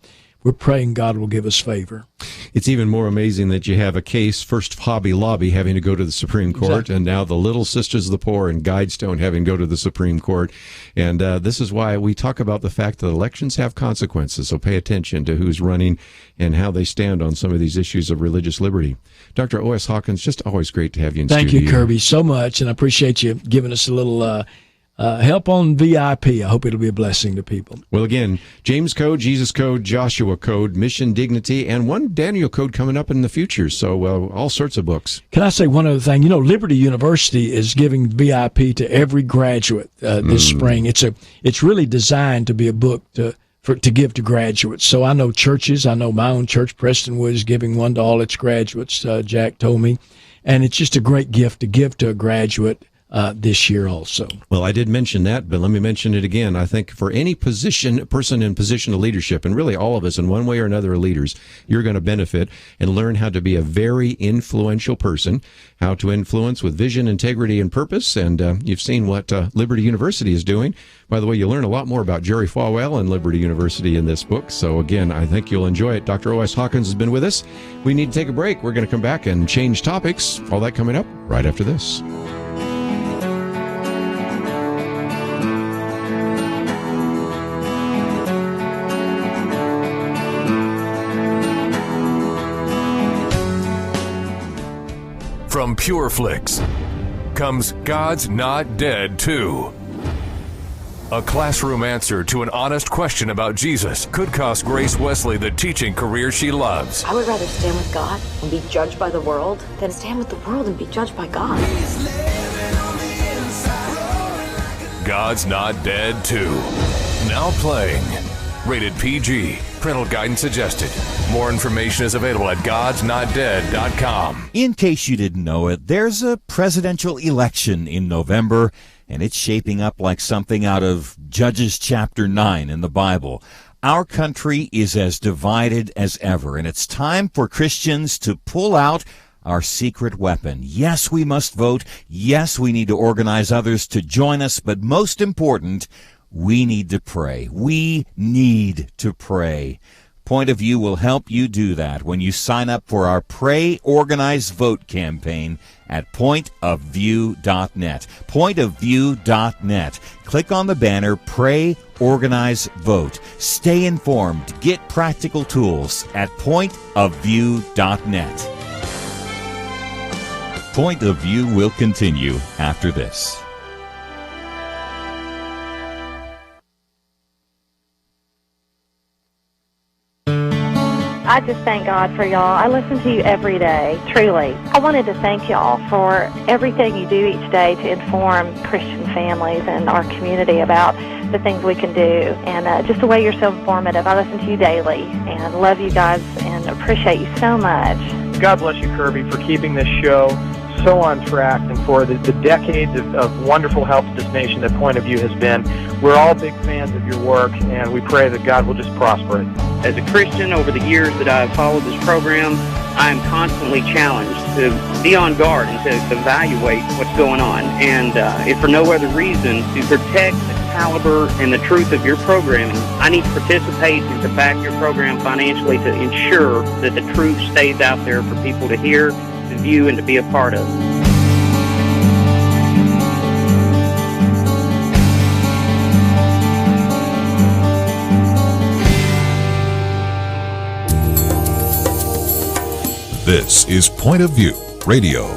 we're praying God will give us favor. It's even more amazing that you have a case, first Hobby Lobby having to go to the Supreme Court, Exactly. and now the Little Sisters of the Poor and Guidestone having to go to the Supreme Court. And this is why we talk about the fact that elections have consequences, so pay attention to who's running and how they stand on some of these issues of religious liberty. Dr. O.S. Hawkins, just always great to have you in studio. Thank you, Kirby, so much, and I appreciate you giving us a little help on VIP. I hope it'll be a blessing to people. Well, again, James Code, Jesus Code, Joshua Code, Mission Dignity, and one Daniel Code coming up in the future. So all sorts of books. Can I say one other thing? Liberty University is giving VIP to every graduate this spring. It's really designed to be a book to give to graduates. So I know churches. I know my own church, Prestonwood, is giving one to all its graduates. Jack told me, and it's just a great gift to give to a graduate this year also. Well, I did mention that, but let me mention it again. I think for any person in position of leadership, and really all of us in one way or another are leaders, you're going to benefit and learn how to be a very influential person, how to influence with vision, integrity, and purpose. And you've seen what Liberty University is doing. By the way, you'll learn a lot more about Jerry Falwell and Liberty University in this book. So again, I think you'll enjoy it. Dr. O.S. Hawkins has been with us. We need to take a break. We're going to come back and change topics. All that coming up right after this. From PureFlix comes God's Not Dead 2. A classroom answer to an honest question about Jesus could cost Grace Wesley the teaching career she loves. I would rather stand with God and be judged by the world than stand with the world and be judged by God. God's Not Dead 2. Now playing. Rated PG. Parental guidance suggested. More information is available at godsnotdead.com. In case you didn't know it, there's a presidential election in November, and it's shaping up like something out of Judges chapter 9 in the Bible. Our country is as divided as ever, and it's time for Christians to pull out our secret weapon. Yes, we must vote. Yes, we need to organize others to join us, but most important, we need to pray. We need to pray. Point of View will help you do that when you sign up for our Pray, Organize, Vote campaign at pointofview.net. Pointofview.net. Click on the banner, Pray, Organize, Vote. Stay informed. Get practical tools at pointofview.net. Point of View will continue after this. I just thank God for y'all. I listen to you every day, truly. I wanted to thank y'all for everything you do each day to inform Christian families and our community about the things we can do, and just the way you're so informative. I listen to you daily and love you guys and appreciate you so much. God bless you, Kerby, for keeping this show so on track and for the decades of wonderful help to this nation that Point of View has been. We're all big fans of your work, and we pray that God will just prosper it. As a Christian, over the years that I've followed this program, I am constantly challenged to be on guard and to evaluate what's going on. And if for no other reason, to protect the caliber and the truth of your programming, I need to participate and to back your program financially to ensure that the truth stays out there for people to hear, to view, and to be a part of. This is Point of View Radio.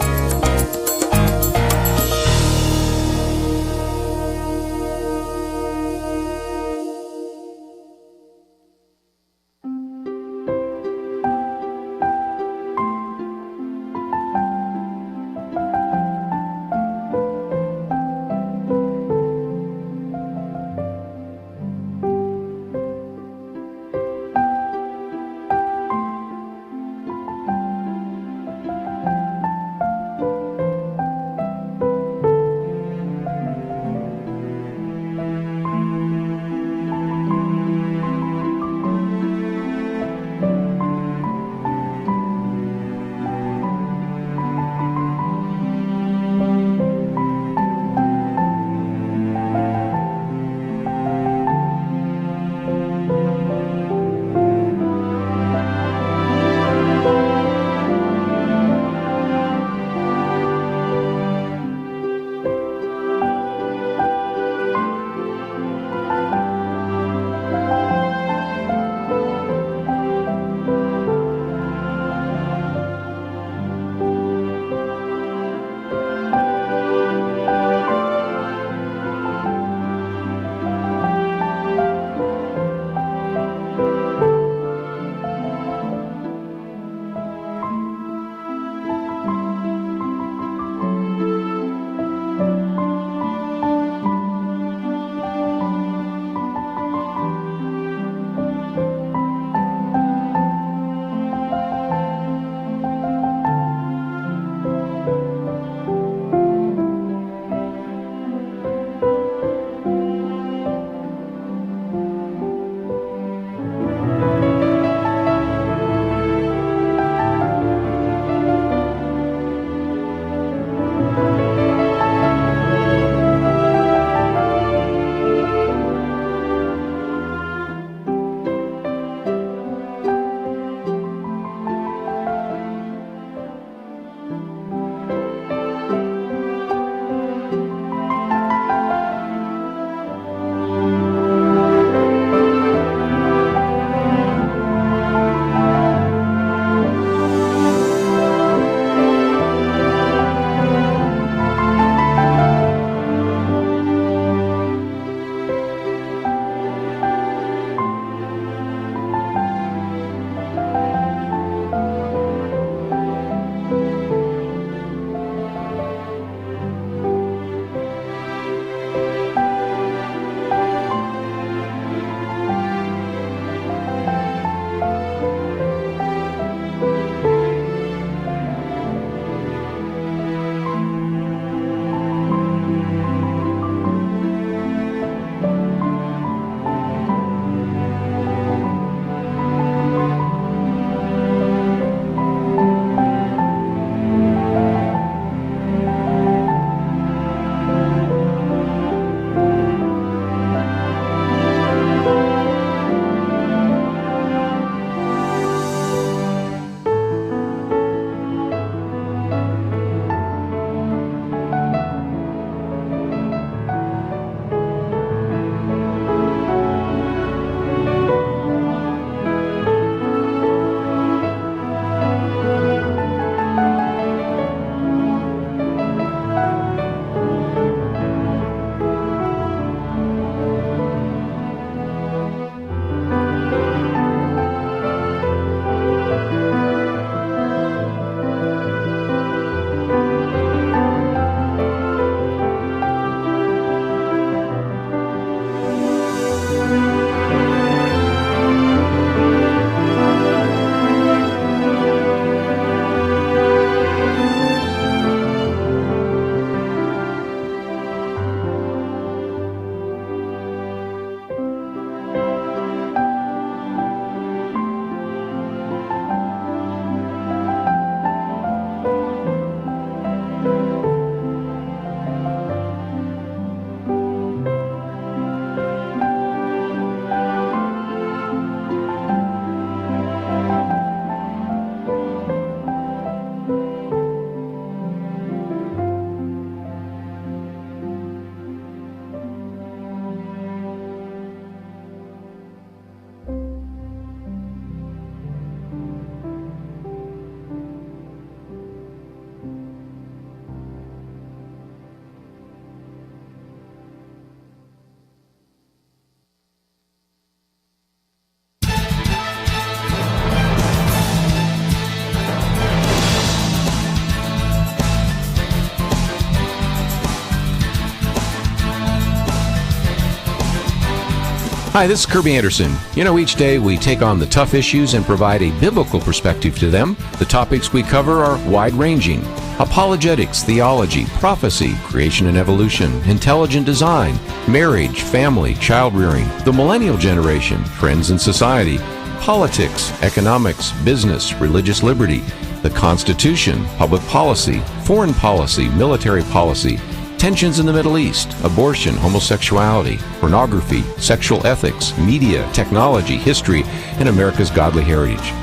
Hi, this is Kirby Anderson. You know, each day we take on the tough issues and provide a biblical perspective to them. The topics we cover are wide-ranging: apologetics, theology, prophecy, creation and evolution, intelligent design, marriage, family, child-rearing, the millennial generation, trends in society, politics, economics, business, religious liberty, the Constitution, public policy, foreign policy, military policy, tensions in the Middle East, abortion, homosexuality, pornography, sexual ethics, media, technology, history, and America's godly heritage.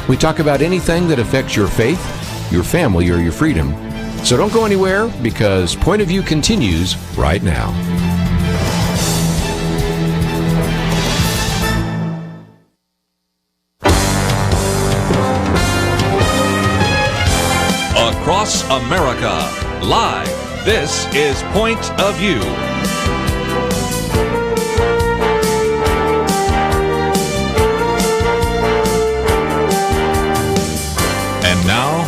We talk about anything that affects your faith, your family, or your freedom. So don't go anywhere, because Point of View continues right now. Across America, live. This is Point of View. And now,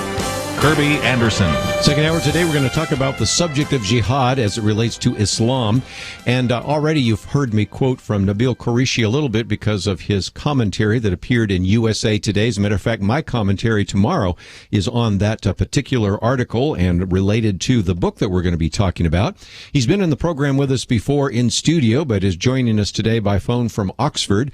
Kirby Anderson. Second hour today, we're going to talk about the subject of jihad as it relates to Islam. And already you've heard me quote from Nabeel Qureshi a little bit because of his commentary that appeared in USA Today. As a matter of fact, my commentary tomorrow is on that particular article and related to the book that we're going to be talking about. He's been in the program with us before in studio, but is joining us today by phone from Oxford.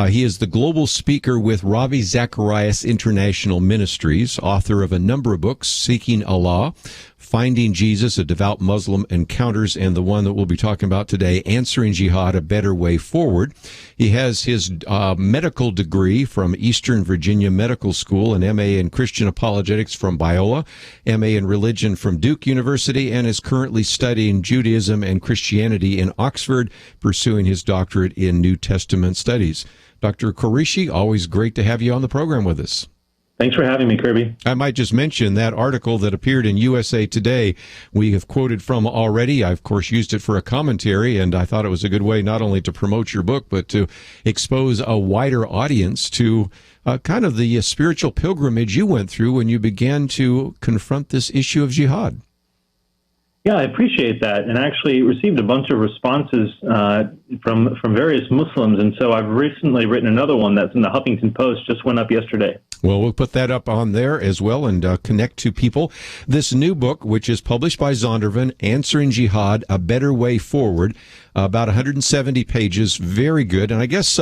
He is the global speaker with Ravi Zacharias International Ministries, author of a number of books: Seeking Allah, Finding Jesus, A Devout Muslim Encounters, and the one that we'll be talking about today, Answering Jihad, A Better Way Forward. He has his medical degree from Eastern Virginia Medical School, an MA in Christian Apologetics from Biola, MA in Religion from Duke University, and is currently studying Judaism and Christianity in Oxford, pursuing his doctorate in New Testament studies. Dr. Qureshi, always great to have you on the program with us. Thanks for having me, Kirby. I might just mention that article that appeared in USA Today we have quoted from already. I, of course, used it for a commentary, and I thought it was a good way not only to promote your book, but to expose a wider audience to kind of the spiritual pilgrimage you went through when you began to confront this issue of jihad. Yeah, I appreciate that, and actually received a bunch of responses from various Muslims, and so I've recently written another one that's in the Huffington Post, just went up yesterday. Well, we'll put that up on there as well and connect to people. This new book, which is published by Zondervan, Answering Jihad, A Better Way Forward, about 170 pages, very good. And I guess,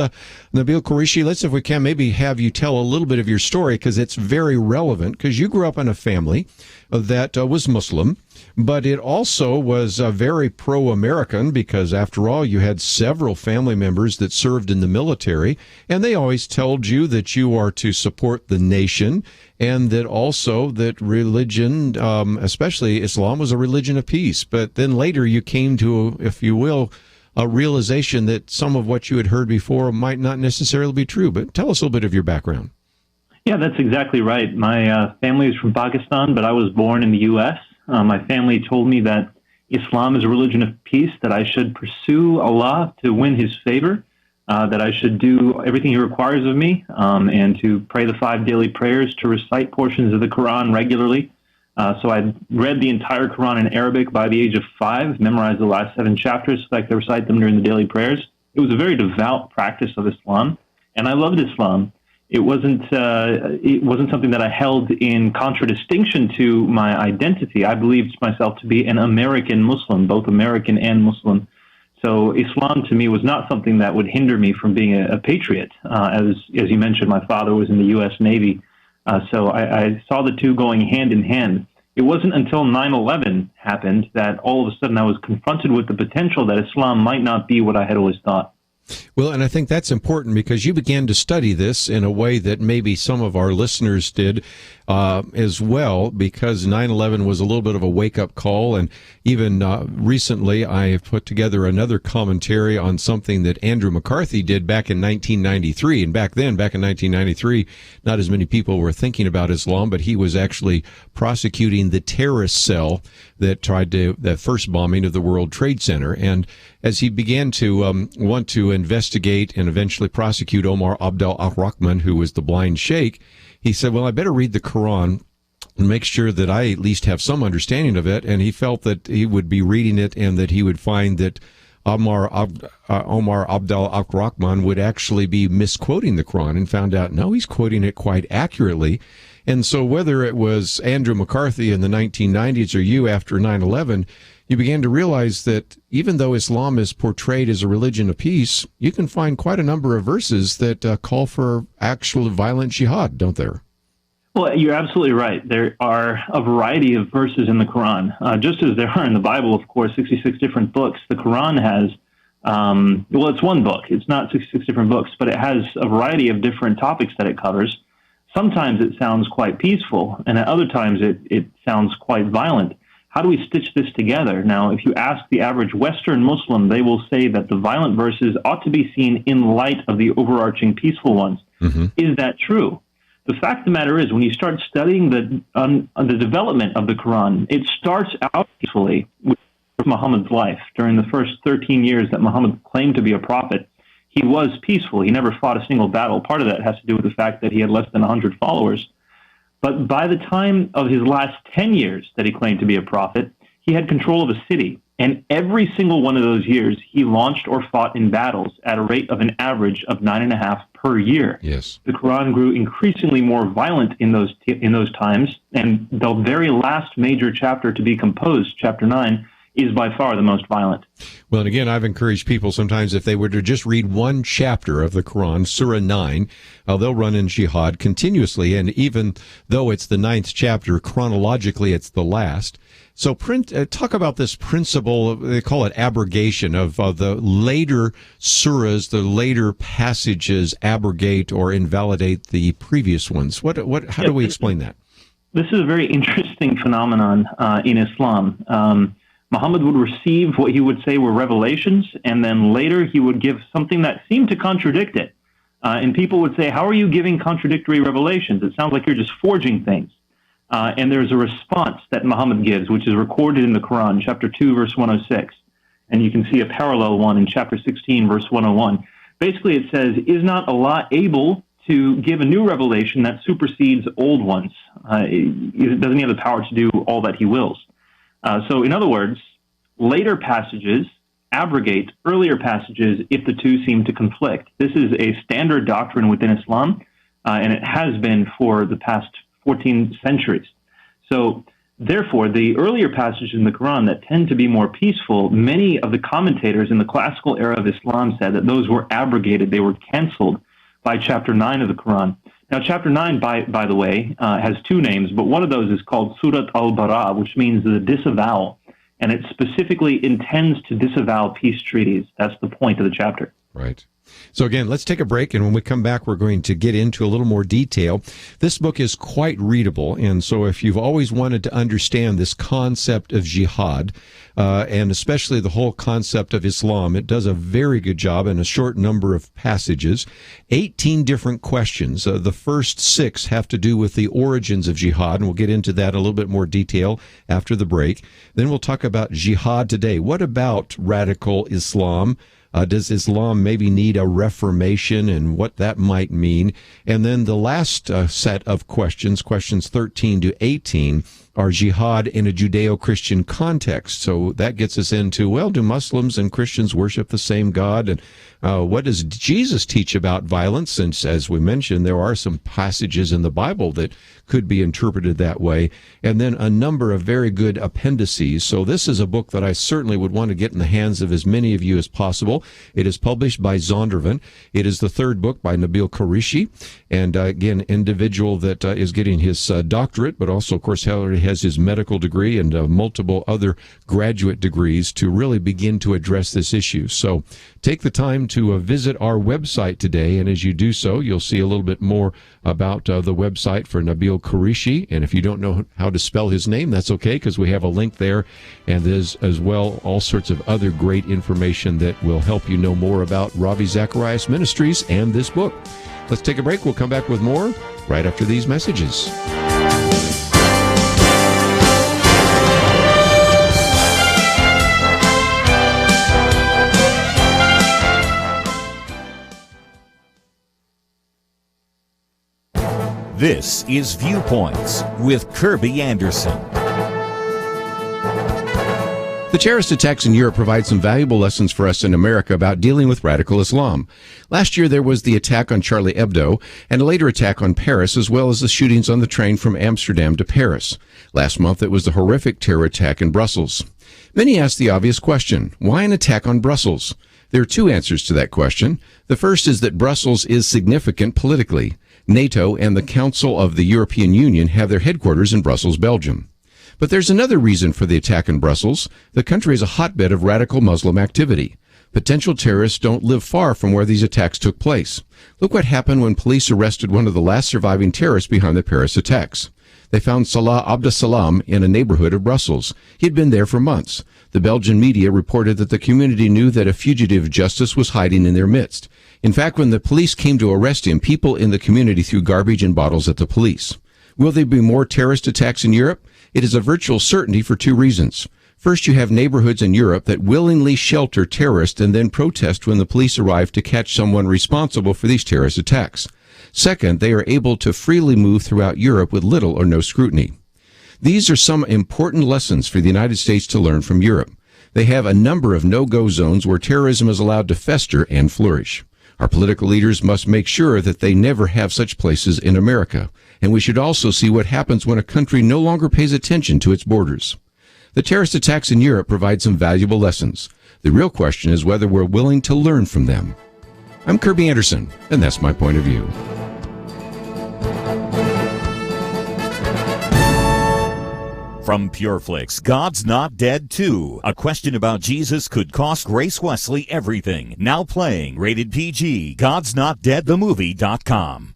Nabeel Qureshi, let's, if we can, maybe have you tell a little bit of your story, because it's very relevant, because you grew up in a family that was Muslim, but it also was very pro-American, because after all, you had several family members that served in the military, and they always told you that you are to support the nation, and that also that religion, especially Islam, was a religion of peace. But then later you came to, if you will, a realization that some of what you had heard before might not necessarily be true. But tell us a little bit of your background. Yeah, that's exactly right. My family is from Pakistan, but I was born in the U.S. My family told me that Islam is a religion of peace, that I should pursue Allah to win his favor, that I should do everything he requires of me, and to pray the 5 daily prayers, to recite portions of the Quran regularly. So I read the entire Quran in Arabic by the age of 5, memorized the last 7 chapters so I could recite them during the daily prayers. It was a very devout practice of Islam, and I loved Islam. It wasn't something that I held in contradistinction to my identity. I believed myself to be an American Muslim, both American and Muslim. So Islam to me was not something that would hinder me from being a patriot. As you mentioned, my father was in the U.S. Navy, so I saw the two going hand in hand. It wasn't until 9/11 happened that all of a sudden I was confronted with the potential that Islam might not be what I had always thought. Well, and I think that's important because you began to study this in a way that maybe some of our listeners did as well, because 9/11 was a little bit of a wake-up call. And even recently, I have put together another commentary on something that Andrew McCarthy did back in 1993. And back then, back in 1993, not as many people were thinking about Islam, but he was actually prosecuting the terrorist cell that tried to, that first bombing of the World Trade Center. And as he began to want to investigate and eventually prosecute Omar Abdel al-Rahman, who was the blind sheikh, he said, well, I better read the Quran and make sure that I at least have some understanding of it. And he felt that he would be reading it and that he would find that Omar Abdel Rahman would actually be misquoting the Quran, and found out, no, he's quoting it quite accurately. And so whether it was Andrew McCarthy in the 1990s or you after 9/11, you began to realize that even though Islam is portrayed as a religion of peace, you can find quite a number of verses that call for actual violent jihad, don't there? Well, you're absolutely right. There are a variety of verses in the Quran. Just as there are in the Bible, of course, 66 different books, the Quran has, well, it's one book. It's not 66 different books, but it has a variety of different topics that it covers. Sometimes it sounds quite peaceful, and at other times it sounds quite violent. How do we stitch this together? Now, if you ask the average Western Muslim, they will say that the violent verses ought to be seen in light of the overarching peaceful ones. Mm-hmm. Is that true? The fact of the matter is, when you start studying the development of the Quran, it starts out peacefully with Muhammad's life. During the first 13 years that Muhammad claimed to be a prophet, he was peaceful. He never fought a single battle. Part of that has to do with the fact that he had less than 100 followers. But by the time of his last 10 years that he claimed to be a prophet, he had control of a city. And every single one of those years, he launched or fought in battles at a rate of an average of 9.5 per year. Yes. The Quran grew increasingly more violent in those times, and the very last major chapter to be composed, chapter 9, is by far the most violent. Well, and again, I've encouraged people sometimes if they were to just read one chapter of the Quran, Surah 9, they'll run in jihad continuously, and even though it's the 9th chapter, chronologically it's the last. So talk about this principle, they call it abrogation, of the later surahs, the later passages abrogate or invalidate the previous ones. How do we explain that? This is a very interesting phenomenon in Islam. Muhammad would receive what he would say were revelations, and then later he would give something that seemed to contradict it. And people would say, how are you giving contradictory revelations? It sounds like you're just forging things. And there's a response that Muhammad gives, which is recorded in the Quran, chapter 2, verse 106. And you can see a parallel one in chapter 16, verse 101. Basically, it says, is not Allah able to give a new revelation that supersedes old ones? Doesn't he have the power to do all that he wills? So in other words, later passages abrogate earlier passages if the two seem to conflict. This is a standard doctrine within Islam, and it has been for the past 14 centuries. So therefore, the earlier passages in the Quran that tend to be more peaceful, many of the commentators in the classical era of Islam said that those were abrogated, they were canceled by chapter 9 of the Quran. Now, chapter 9, by the way, has two names, but one of those is called Surat al-Bara, which means the disavowal, and it specifically intends to disavow peace treaties. That's the point of the chapter. Right. So again, let's take a break, and when we come back, we're going to get into a little more detail. This book is quite readable, and so if you've always wanted to understand this concept of jihad, and especially the whole concept of Islam, it does a very good job in a short number of passages. 18 different questions. The first 6 have to do with the origins of jihad, and we'll get into that in a little bit more detail after the break. Then we'll talk about jihad today. What about radical Islam? Does Islam maybe need a reformation, and what that might mean? And then the last set of questions 13 to 18, are jihad in a Judeo-Christian context. So that gets us into, well, do Muslims and Christians worship the same God? And what does Jesus teach about violence? And as we mentioned, there are some passages in the Bible that could be interpreted that way. And then a number of very good appendices. So this is a book that I certainly would want to get in the hands of as many of you as possible. It is published by Zondervan. It is the third book by Nabeel Qureshi. And again, individual that is getting his doctorate, but also, of course, already has his medical degree and multiple other graduate degrees to really begin to address this issue. So take the time to visit our website today, and as you do so, you'll see a little bit more about the website for Nabeel Qureshi. And if you don't know how to spell his name, that's okay, because we have a link there, and there's as well all sorts of other great information that will help you know more about Ravi Zacharias Ministries and this book. Let's take a break. We'll come back with more right after these messages. This is Viewpoints with Kerby Anderson. The terrorist attacks in Europe provide some valuable lessons for us in America about dealing with radical Islam. Last year, there was the attack on Charlie Hebdo and a later attack on Paris, as well as the shootings on the train from Amsterdam to Paris. Last month, it was the horrific terror attack in Brussels. Many ask the obvious question, why an attack on Brussels? There are two answers to that question. The first is that Brussels is significant politically. NATO and the Council of the European Union have their headquarters in Brussels, Belgium. But there's another reason for the attack in Brussels. The country is a hotbed of radical Muslim activity. Potential terrorists don't live far from where these attacks took place. Look what happened when police arrested one of the last surviving terrorists behind the Paris attacks. They found Salah Abdeslam in a neighborhood of Brussels. He had been there for months. The Belgian media reported that the community knew that a fugitive justice was hiding in their midst. In fact, when the police came to arrest him, people in the community threw garbage and bottles at the police. Will there be more terrorist attacks in Europe? It is a virtual certainty for two reasons. First, you have neighborhoods in Europe that willingly shelter terrorists and then protest when the police arrive to catch someone responsible for these terrorist attacks. Second, they are able to freely move throughout Europe with little or no scrutiny. These are some important lessons for the United States to learn from Europe. They have a number of no-go zones where terrorism is allowed to fester and flourish. Our political leaders must make sure that they never have such places in America. And we should also see what happens when a country no longer pays attention to its borders. The terrorist attacks in Europe provide some valuable lessons. The real question is whether we're willing to learn from them. I'm Kerby Anderson, and that's my point of view. From PureFlix, God's Not Dead 2. A question about Jesus could cost Grace Wesley everything. Now playing, rated PG. God'sNotDeadTheMovie.com.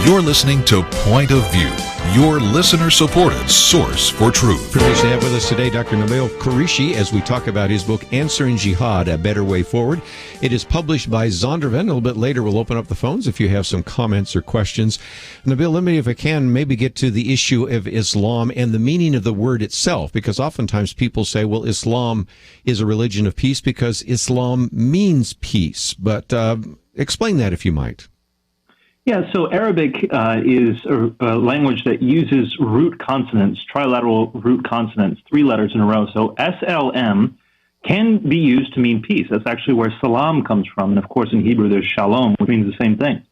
You're listening to Point of View, your listener-supported source for truth. Privileged to have with us today Dr. Nabeel Qureshi as we talk about his book, Answering Jihad, A Better Way Forward. It is published by Zondervan. A little bit later, we'll open up the phones if you have some comments or questions. Nabeel, let me, if I can, maybe get to the issue of Islam and the meaning of the word itself, because oftentimes people say, well, Islam is a religion of peace because Islam means peace. But explain that if you might. Yeah, so Arabic is a language that uses root consonants, trilateral root consonants, 3 letters in a row. So SLM can be used to mean peace. That's actually where salam comes from. And of course, in Hebrew, there's shalom, which means the same thing.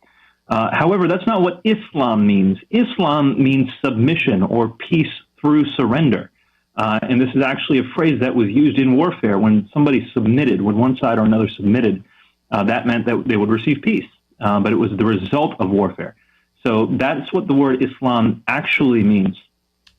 However, that's not what Islam means. Islam means submission or peace through surrender. And this is actually a phrase that was used in warfare. When somebody submitted, when one side or another submitted, that meant that they would receive peace. But it was the result of warfare. So that's what the word Islam actually means.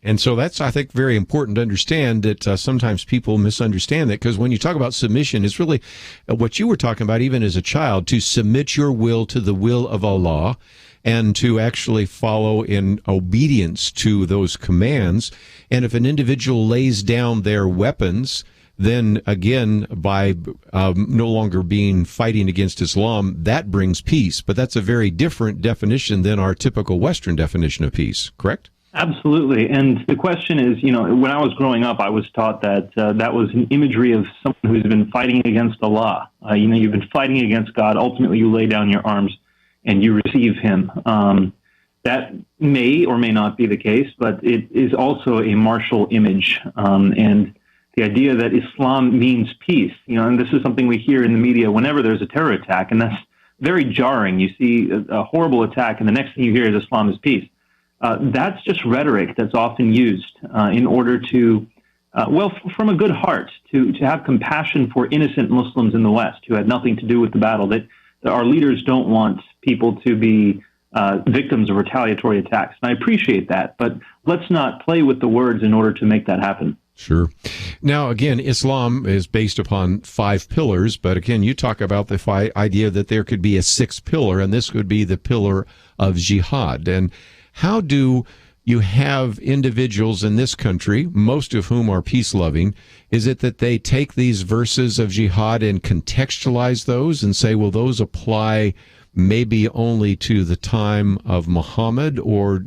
And so that's, I think, very important to understand that sometimes people misunderstand that, because when you talk about submission, it's really what you were talking about even as a child, to submit your will to the will of Allah and to actually follow in obedience to those commands. And if an individual lays down their weapons, then again, by no longer fighting against Islam, that brings peace. But that's a very different definition than our typical Western definition of peace, correct? Absolutely. And the question is, when I was growing up, I was taught that that was an imagery of someone who's been fighting against Allah. You've been fighting against God. Ultimately, you lay down your arms and you receive him. That may or may not be the case, but it is also a martial image. And the idea that Islam means peace, and this is something we hear in the media whenever there's a terror attack, and that's very jarring. You see a horrible attack, and the next thing you hear is Islam is peace. that's just rhetoric that's often used in order to, from a good heart, to have compassion for innocent Muslims in the West who had nothing to do with the battle, that our leaders don't want people to be victims of retaliatory attacks. And I appreciate that, but let's not play with the words in order to make that happen. Sure. Now, again, Islam is based upon 5 pillars, but again, you talk about the idea that there could be a 6th pillar, and this would be the pillar of jihad. And how do you have individuals in this country, most of whom are peace-loving, is it that they take these verses of jihad and contextualize those and say, well, those apply maybe only to the time of Muhammad, or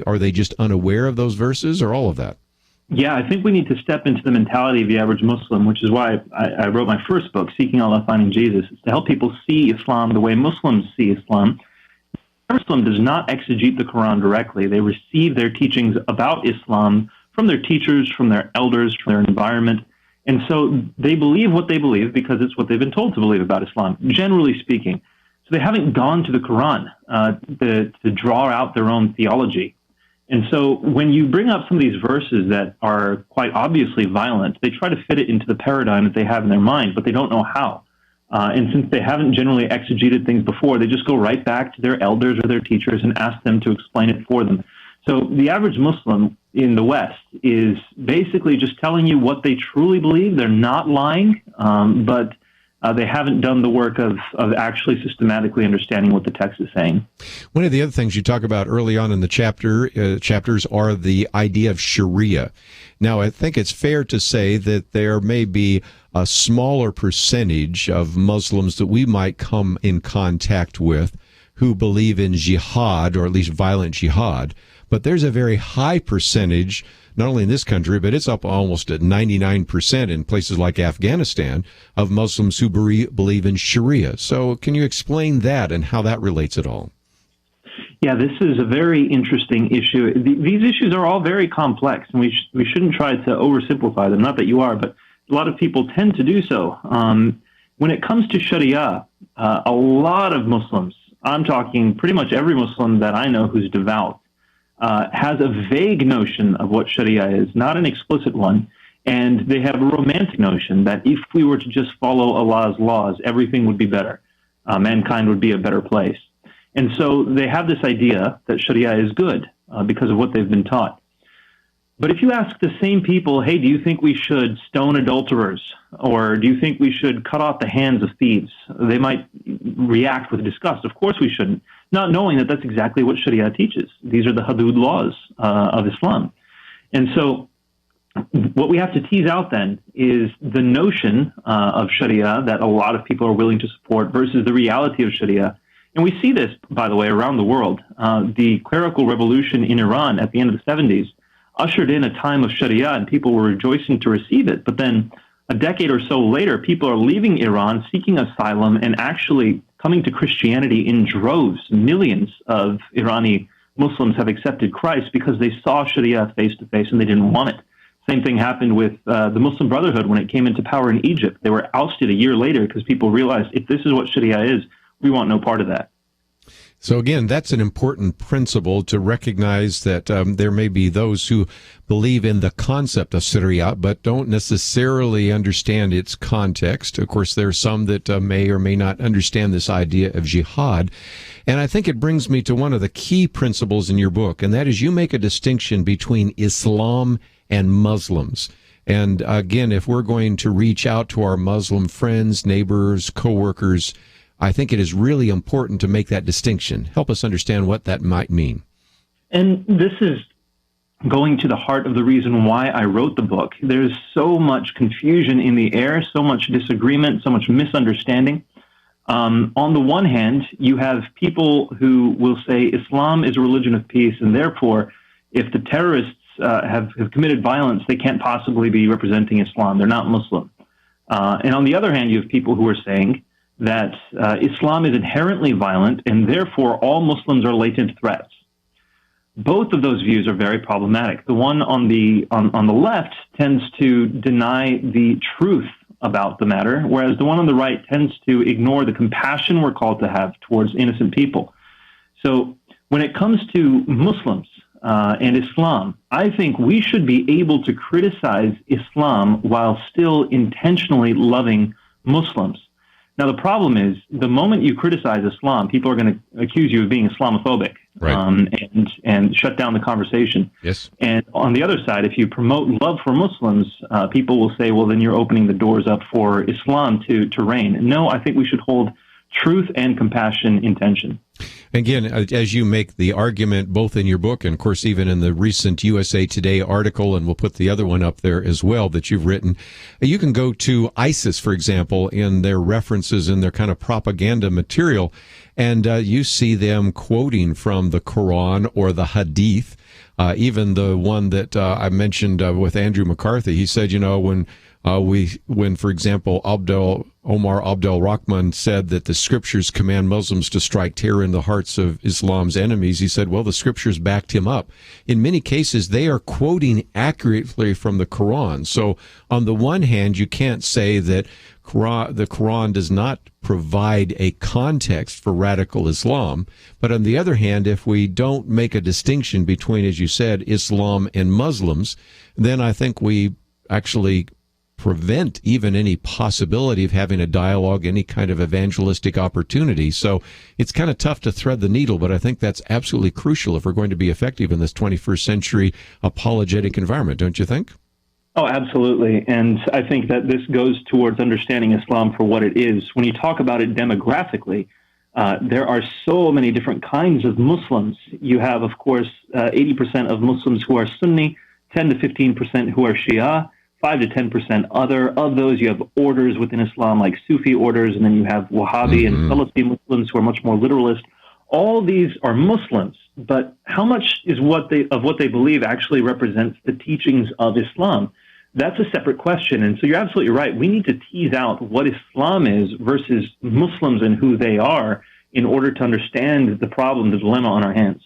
are they just unaware of those verses, or all of that? Yeah, I think we need to step into the mentality of the average Muslim, which is why I wrote my first book, Seeking Allah, Finding Jesus. It's to help people see Islam the way Muslims see Islam. Muslim does not exegete the Quran directly. They receive their teachings about Islam from their teachers, from their elders, from their environment. And so they believe what they believe because it's what they've been told to believe about Islam, generally speaking. So they haven't gone to the Quran to draw out their own theology. And so when you bring up some of these verses that are quite obviously violent, they try to fit it into the paradigm that they have in their mind, but they don't know how. And since they haven't generally exegeted things before, they just go right back to their elders or their teachers and ask them to explain it for them. So the average Muslim in the West is basically just telling you what they truly believe. They're not lying, but they haven't done the work of actually systematically understanding what the text is saying. One of the other things you talk about early on in the chapters are the idea of Sharia. Now, I think it's fair to say that there may be a smaller percentage of Muslims that we might come in contact with who believe in jihad, or at least violent jihad, but there's a very high percentage, not only in this country, but it's up almost at 99% in places like Afghanistan, of Muslims who believe in Sharia. So can you explain that and how that relates at all? Yeah, this is a very interesting issue. These issues are all very complex, and we shouldn't try to oversimplify them. Not that you are, but a lot of people tend to do so. When it comes to Sharia, a lot of Muslims, I'm talking pretty much every Muslim that I know who's devout, has a vague notion of what Sharia is, not an explicit one, and they have a romantic notion that if we were to just follow Allah's laws, everything would be better. Mankind would be a better place. And so they have this idea that Sharia is good because of what they've been taught. But if you ask the same people, hey, do you think we should stone adulterers? Or do you think we should cut off the hands of thieves? They might react with disgust. Of course we shouldn't, not knowing that that's exactly what Sharia teaches. These are the hudud laws of Islam. And so what we have to tease out then is the notion of Sharia that a lot of people are willing to support versus the reality of Sharia. And we see this, by the way, around the world. The clerical revolution in Iran at the end of the 70s ushered in a time of Sharia, and people were rejoicing to receive it. But then a decade or so later, people are leaving Iran, seeking asylum, and actually coming to Christianity in droves. Millions of Irani Muslims have accepted Christ because they saw Sharia face to face and they didn't want it. Same thing happened with the Muslim Brotherhood when it came into power in Egypt. They were ousted a year later because people realized if this is what Sharia is, we want no part of that. So again, that's an important principle to recognize that there may be those who believe in the concept of Sharia, but don't necessarily understand its context. Of course, there are some that may or may not understand this idea of jihad. And I think it brings me to one of the key principles in your book, and that is you make a distinction between Islam and Muslims. And again, if we're going to reach out to our Muslim friends, neighbors, coworkers, I think it is really important to make that distinction. Help us understand what that might mean. And this is going to the heart of the reason why I wrote the book. There's so much confusion in the air, so much disagreement, so much misunderstanding. On the one hand, you have people who will say Islam is a religion of peace, and therefore, if the terrorists have committed violence, they can't possibly be representing Islam. They're not Muslim. And on the other hand, you have people who are saying that Islam is inherently violent, and therefore all Muslims are latent threats. Both of those views are very problematic. The one on the left tends to deny the truth about the matter, whereas the one on the right tends to ignore the compassion we're called to have towards innocent people. So when it comes to Muslims, and Islam. I think we should be able to criticize Islam while still intentionally loving Muslims. Now, the problem is, the moment you criticize Islam, people are going to accuse you of being Islamophobic, right. and shut down the conversation. Yes. And on the other side, if you promote love for Muslims, people will say, well, then you're opening the doors up for Islam to reign. No, I think we should hold truth and compassion in tension. Again, as you make the argument both in your book and, of course, even in the recent USA Today article, and we'll put the other one up there as well that you've written, you can go to ISIS, for example, in their references in their kind of propaganda material, and you see them quoting from the Quran or the Hadith. Even the one that I mentioned with Andrew McCarthy, he said, when, for example, Omar Abdel Rahman said that the scriptures command Muslims to strike terror in the hearts of Islam's enemies, he said, well, the scriptures backed him up. In many cases, they are quoting accurately from the Quran. So on the one hand, you can't say that the Quran does not provide a context for radical Islam. But on the other hand, if we don't make a distinction between, as you said, Islam and Muslims, then I think we actually prevent even any possibility of having a dialogue, any kind of evangelistic opportunity. So it's kind of tough to thread the needle, but I think that's absolutely crucial if we're going to be effective in this 21st century apologetic environment, don't you think? Oh, absolutely. And I think that this goes towards understanding Islam for what it is. When you talk about it demographically, there are so many different kinds of Muslims. You have, of course, 80% of Muslims who are Sunni, 10 to 15% who are Shia, 5 to 10% other. Of those, you have orders within Islam like Sufi orders, and then you have Wahhabi and Salafi Muslims who are much more literalist. All these are Muslims, but how much is what they believe actually represents the teachings of Islam? That's a separate question. And so you're absolutely right. We need to tease out what Islam is versus Muslims and who they are in order to understand the problem, the dilemma on our hands.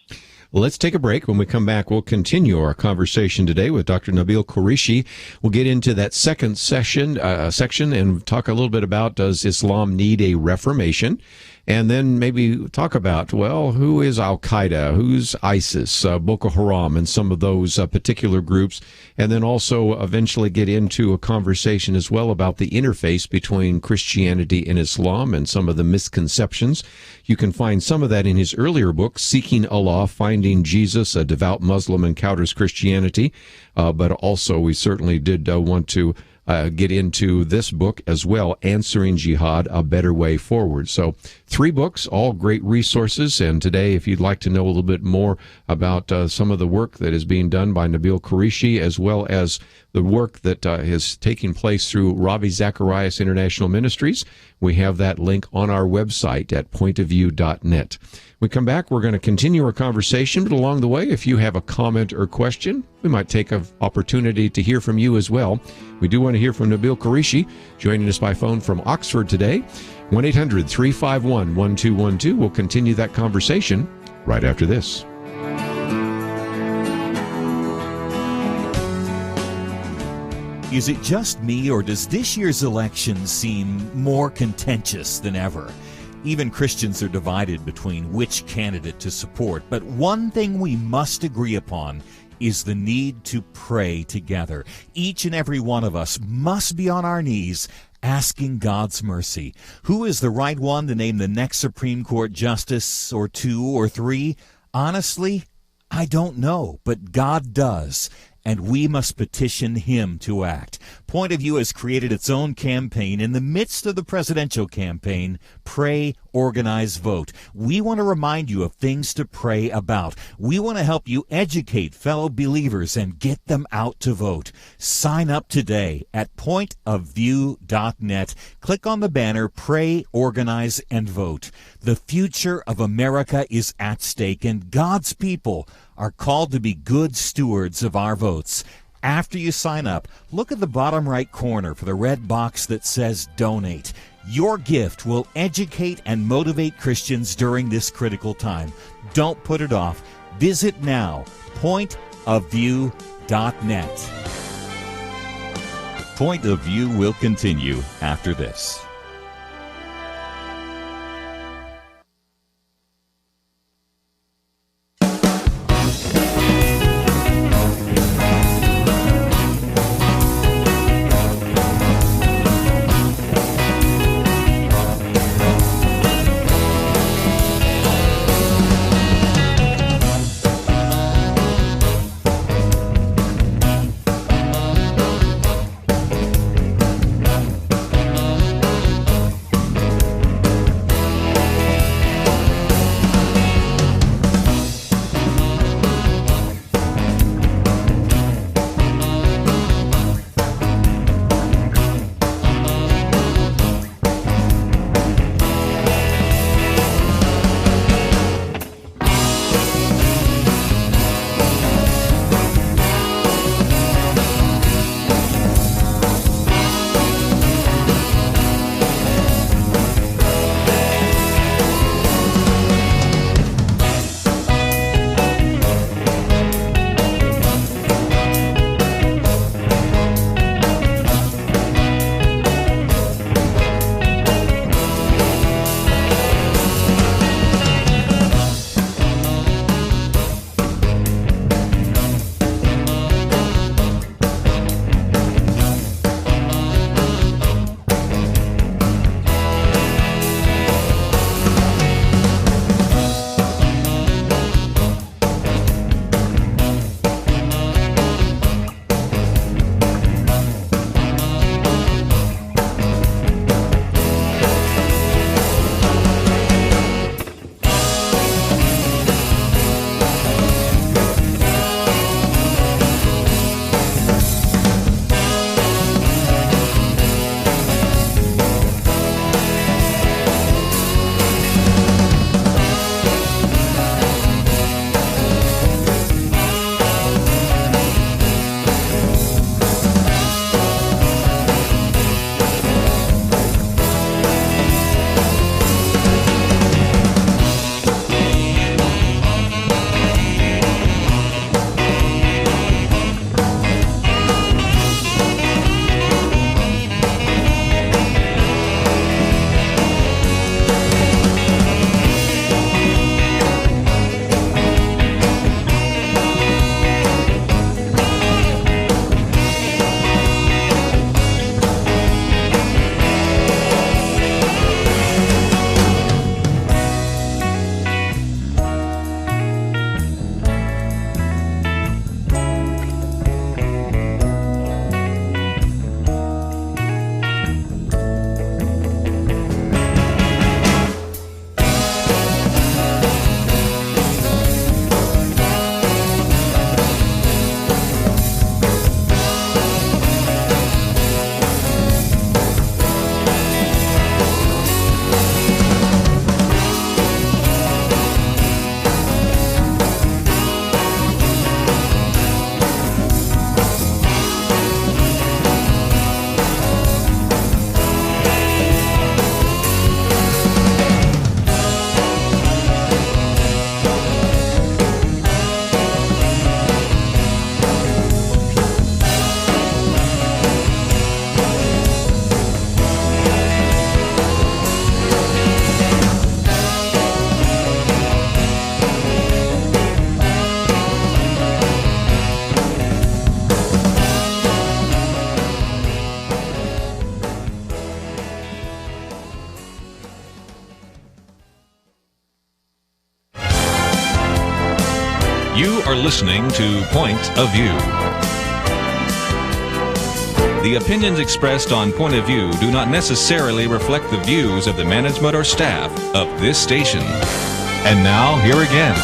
Well, let's take a break. When we come back, we'll continue our conversation today with Dr. Nabeel Qureshi. We'll get into that second section and talk a little bit about, does Islam need a reformation? And then maybe talk about, well, who is Al-Qaeda, who's ISIS, Boko Haram, and some of those particular groups. And then also eventually get into a conversation as well about the interface between Christianity and Islam and some of the misconceptions. You can find some of that in his earlier book, Seeking Allah, Finding Jesus, a Devout Muslim Encounters Christianity. But also we certainly did want to get into this book as well, Answering Jihad, A Better Way Forward. So 3 books, all great resources. And today, if you'd like to know a little bit more about some of the work that is being done by Nabeel Qureshi, as well as the work that is taking place through Ravi Zacharias International Ministries, we have that link on our website at pointofview.net. When we come back, we're going to continue our conversation, but along the way, if you have a comment or question, we might take an opportunity to hear from you as well. We do want to hear from Nabeel Qureshi, joining us by phone from Oxford today. 1-800-351-1212. We'll continue that conversation right after this. Is it just me, or does this year's election seem more contentious than ever? Even Christians are divided between which candidate to support, but one thing we must agree upon is the need to pray together. Each and every one of us must be on our knees asking God's mercy. Who is the right one to name the next Supreme Court justice, or 2 or 3? Honestly, I don't know, but God does. And we must petition Him to act. Point of View has created its own campaign in the midst of the presidential campaign, Pray, Organize, Vote. We want to remind you of things to pray about. We want to help you educate fellow believers and get them out to vote. Sign up today at pointofview.net. Click on the banner, Pray, Organize, and Vote. The future of America is at stake, and God's people are called to be good stewards of our votes. After you sign up, look at the bottom right corner for the red box that says Donate. Your gift will educate and motivate Christians during this critical time. Don't put it off. Visit now, pointofview.net. Point of View will continue after this. listening to Point of View. The opinions expressed on Point of View do not necessarily reflect the views of the management or staff of this station. And now, here again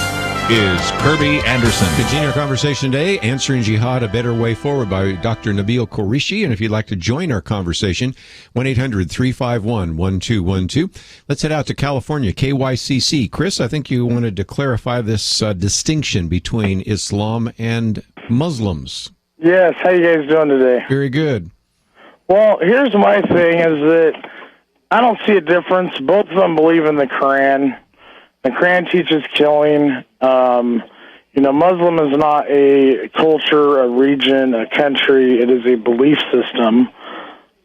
is Kerby Anderson. Continue our conversation today, Answering Jihad, A Better Way Forward by Dr. Nabeel Qureshi. And if you'd like to join our conversation, 1-800-351-1212. Let's head out to California, KYCC. Chris, I think you wanted to clarify this distinction between Islam and Muslims. Yes, how you guys doing today? Very good. Well, here's my thing is that I don't see a difference. Both of them believe in the Quran. The Quran teaches killing. Muslim is not a culture, a region, a country. It is a belief system,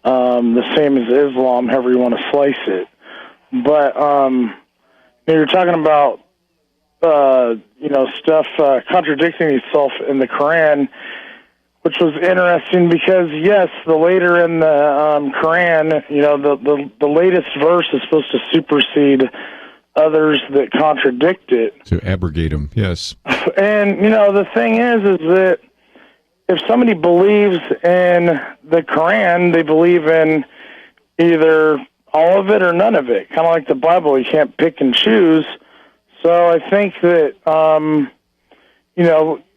the same as Islam, however you want to slice it. But you're talking about stuff contradicting itself in the Quran, which was interesting because, yes, the later in the Quran, the latest verse is supposed to supersede others that contradict it. To abrogate them, yes. And, the thing is that if somebody believes in the Quran, they believe in either all of it or none of it. Kind of like the Bible, you can't pick and choose. So I think that,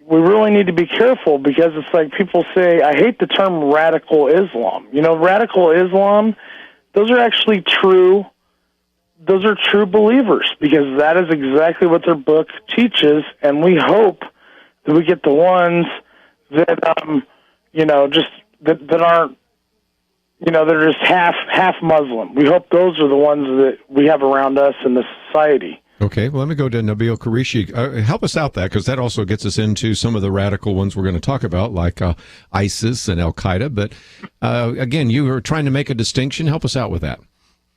we really need to be careful because it's like people say, I hate the term radical Islam. Radical Islam, those are actually true. Those are true believers because that is exactly what their book teaches. And we hope that we get the ones that, that aren't, they're just half Muslim. We hope those are the ones that we have around us in the society. Okay, well, let me go to Nabeel Qureshi. Help us out that, because that also gets us into some of the radical ones we're going to talk about, like ISIS and Al-Qaeda. But again, you were trying to make a distinction. Help us out with that.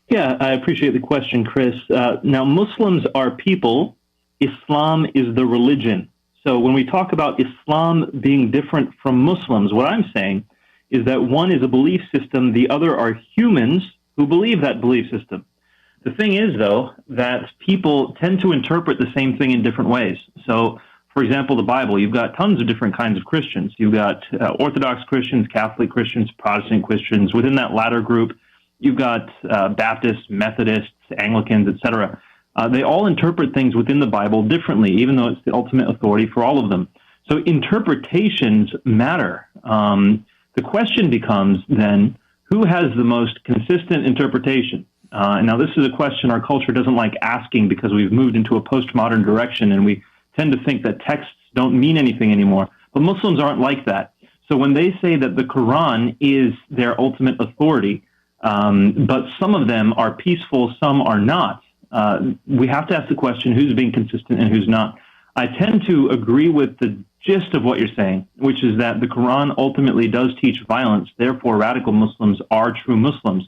Yeah, I appreciate the question, Chris. Now, Muslims are people. Islam is the religion. So when we talk about Islam being different from Muslims, what I'm saying is that one is a belief system, the other are humans who believe that belief system. The thing is, though, that people tend to interpret the same thing in different ways. So, for example, the Bible, you've got tons of different kinds of Christians. You've got Orthodox Christians, Catholic Christians, Protestant Christians. Within that latter group, you've got Baptists, Methodists, Anglicans, etc. They all interpret things within the Bible differently, even though it's the ultimate authority for all of them. So interpretations matter. The question becomes, then, who has the most consistent interpretation? Now, this is a question our culture doesn't like asking because we've moved into a postmodern direction and we tend to think that texts don't mean anything anymore. But Muslims aren't like that. So when they say that the Quran is their ultimate authority, but some of them are peaceful, some are not, we have to ask the question, who's being consistent and who's not? I tend to agree with the gist of what you're saying, which is that the Quran ultimately does teach violence. Therefore, radical Muslims are true Muslims.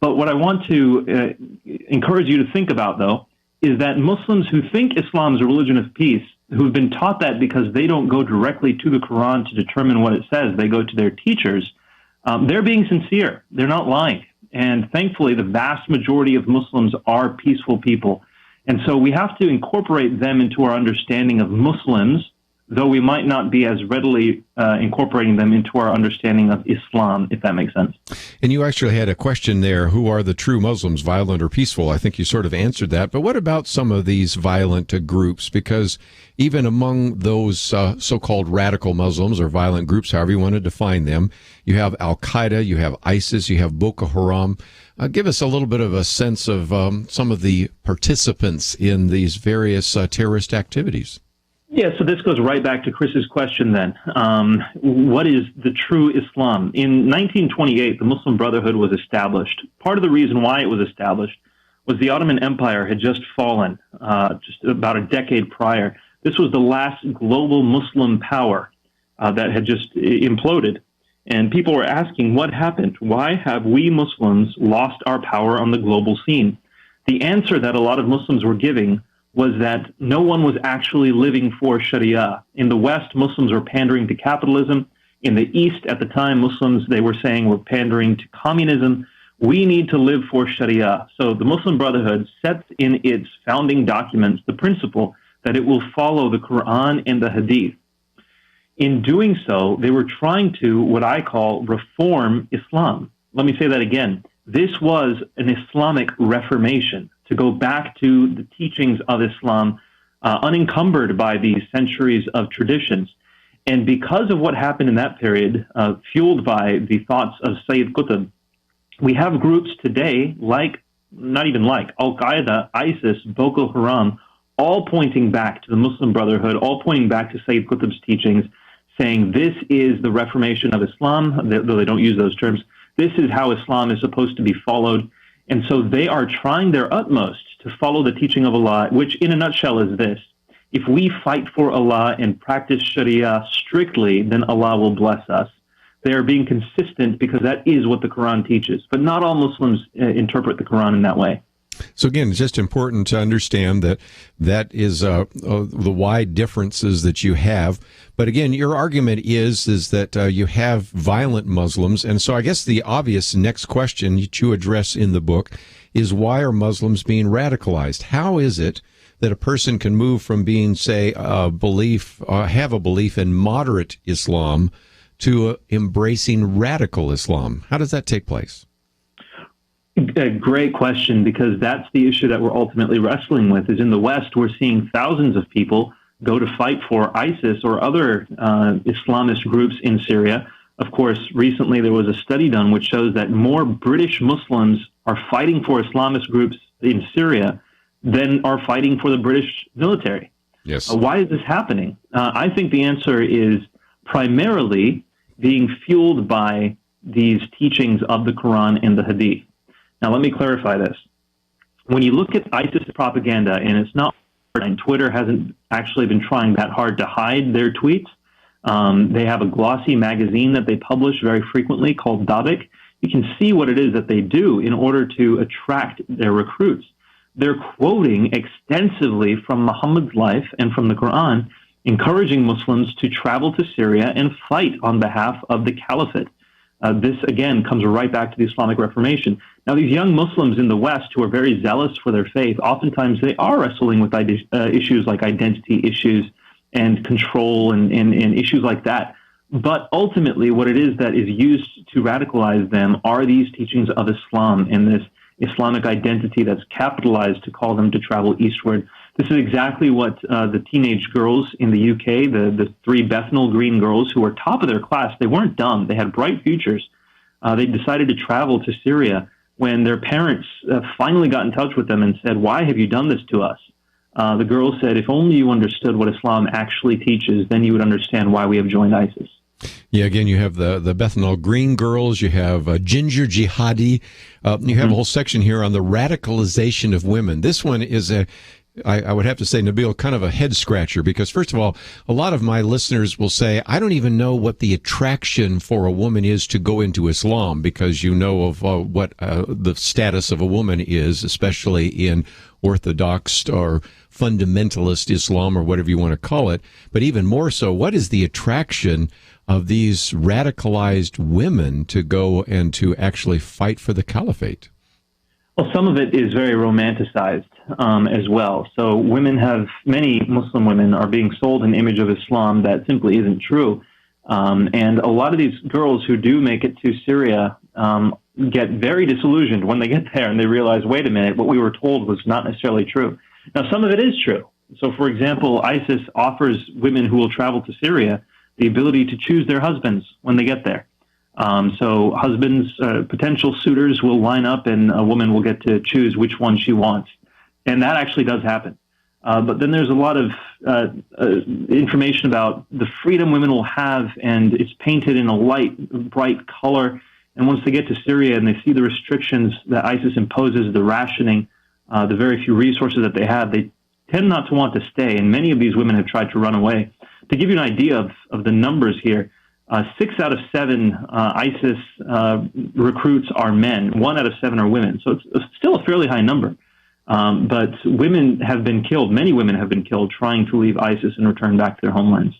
But what I want to encourage you to think about, though, is that Muslims who think Islam is a religion of peace, who've been taught that because they don't go directly to the Quran to determine what it says, they go to their teachers, they're being sincere. They're not lying. And thankfully, the vast majority of Muslims are peaceful people. And so we have to incorporate them into our understanding of Muslims, though we might not be as readily incorporating them into our understanding of Islam, if that makes sense. And you actually had a question there, who are the true Muslims, violent or peaceful? I think you sort of answered that. But what about some of these violent groups? Because even among those so-called radical Muslims or violent groups, however you want to define them, you have Al-Qaeda, you have ISIS, you have Boko Haram. Give us a little bit of a sense of some of the participants in these various terrorist activities. Yeah, so this goes right back to Chris's question then. What is the true Islam? In 1928, the Muslim Brotherhood was established. Part of the reason why it was established was the Ottoman Empire had just fallen just about a decade prior. This was the last global Muslim power that had just imploded. And people were asking, what happened? Why have we Muslims lost our power on the global scene? The answer that a lot of Muslims were giving was that no one was actually living for Sharia. In the West, Muslims were pandering to capitalism. In the East, at the time, Muslims, they were saying, were pandering to communism. We need to live for Sharia. So the Muslim Brotherhood sets in its founding documents the principle that it will follow the Quran and the Hadith. In doing so, they were trying to, what I call, reform Islam. Let me say that again. This was an Islamic reformation, to go back to the teachings of Islam, unencumbered by these centuries of traditions. And because of what happened in that period, fueled by the thoughts of Sayyid Qutb, we have groups today Al-Qaeda, ISIS, Boko Haram, all pointing back to the Muslim Brotherhood, all pointing back to Sayyid Qutb's teachings, saying this is the reformation of Islam, though they don't use those terms. This is how Islam is supposed to be followed. And so they are trying their utmost to follow the teaching of Allah, which in a nutshell is this: if we fight for Allah and practice Sharia strictly, then Allah will bless us. They are being consistent because that is what the Quran teaches. But not all Muslims interpret the Quran in that way. So again, it's just important to understand that is the wide differences that you have. But again, your argument is that you have violent Muslims. And so I guess the obvious next question that you address in the book is, why are Muslims being radicalized? How is it that a person can move from being, say, have a belief in moderate Islam to embracing radical Islam? How does that take place? A great question, because that's the issue that we're ultimately wrestling with. Is in the West, we're seeing thousands of people go to fight for ISIS or other Islamist groups in Syria. Of course, recently there was a study done which shows that more British Muslims are fighting for Islamist groups in Syria than are fighting for the British military. Yes. Why is this happening? I think the answer is primarily being fueled by these teachings of the Quran and the Hadith. Now, let me clarify this. When you look at ISIS propaganda, and it's not, and Twitter hasn't actually been trying that hard to hide their tweets. They have a glossy magazine that they publish very frequently called Dabik. You can see what it is that they do in order to attract their recruits. They're quoting extensively from Muhammad's life and from the Quran, encouraging Muslims to travel to Syria and fight on behalf of the Caliphate. This, again, comes right back to the Islamic Reformation. Now, these young Muslims in the West who are very zealous for their faith, oftentimes they are wrestling with issues like identity issues and control and issues like that. But ultimately, what it is that is used to radicalize them are these teachings of Islam and this Islamic identity that's capitalized to call them to travel eastward. This is exactly what the teenage girls in the UK, the three Bethnal Green girls who were top of their class, they weren't dumb. They had bright futures. They decided to travel to Syria when their parents finally got in touch with them and said, "Why have you done this to us?" The girls said, "If only you understood what Islam actually teaches, then you would understand why we have joined ISIS." Yeah, again, you have the Bethnal Green girls, you have Ginger Jihadi, you have a whole section here on the radicalization of women. This one is I would have to say, Nabeel, kind of a head scratcher, because first of all, a lot of my listeners will say, I don't even know what the attraction for a woman is to go into Islam, because you know of what the status of a woman is, especially in Orthodox or fundamentalist Islam or whatever you want to call it. But even more so, what is the attraction of these radicalized women to go and to actually fight for the caliphate? Well, some of it is very romanticized as well. So many Muslim women are being sold an image of Islam that simply isn't true. And a lot of these girls who do make it to Syria get very disillusioned when they get there and they realize, wait a minute, what we were told was not necessarily true. Now, some of it is true. So, for example, ISIS offers women who will travel to Syria the ability to choose their husbands when they get there. So husbands, potential suitors will line up and a woman will get to choose which one she wants. And that actually does happen. But then there's a lot of information about the freedom women will have, and it's painted in a light, bright color. And once they get to Syria and they see the restrictions that ISIS imposes, the rationing, the very few resources that they have, they tend not to want to stay. And many of these women have tried to run away. To give you an idea of the numbers here, 6 out of 7 ISIS recruits are men. 1 out of 7 are women. So it's still a fairly high number. But women have been killed. Many women have been killed trying to leave ISIS and return back to their homelands.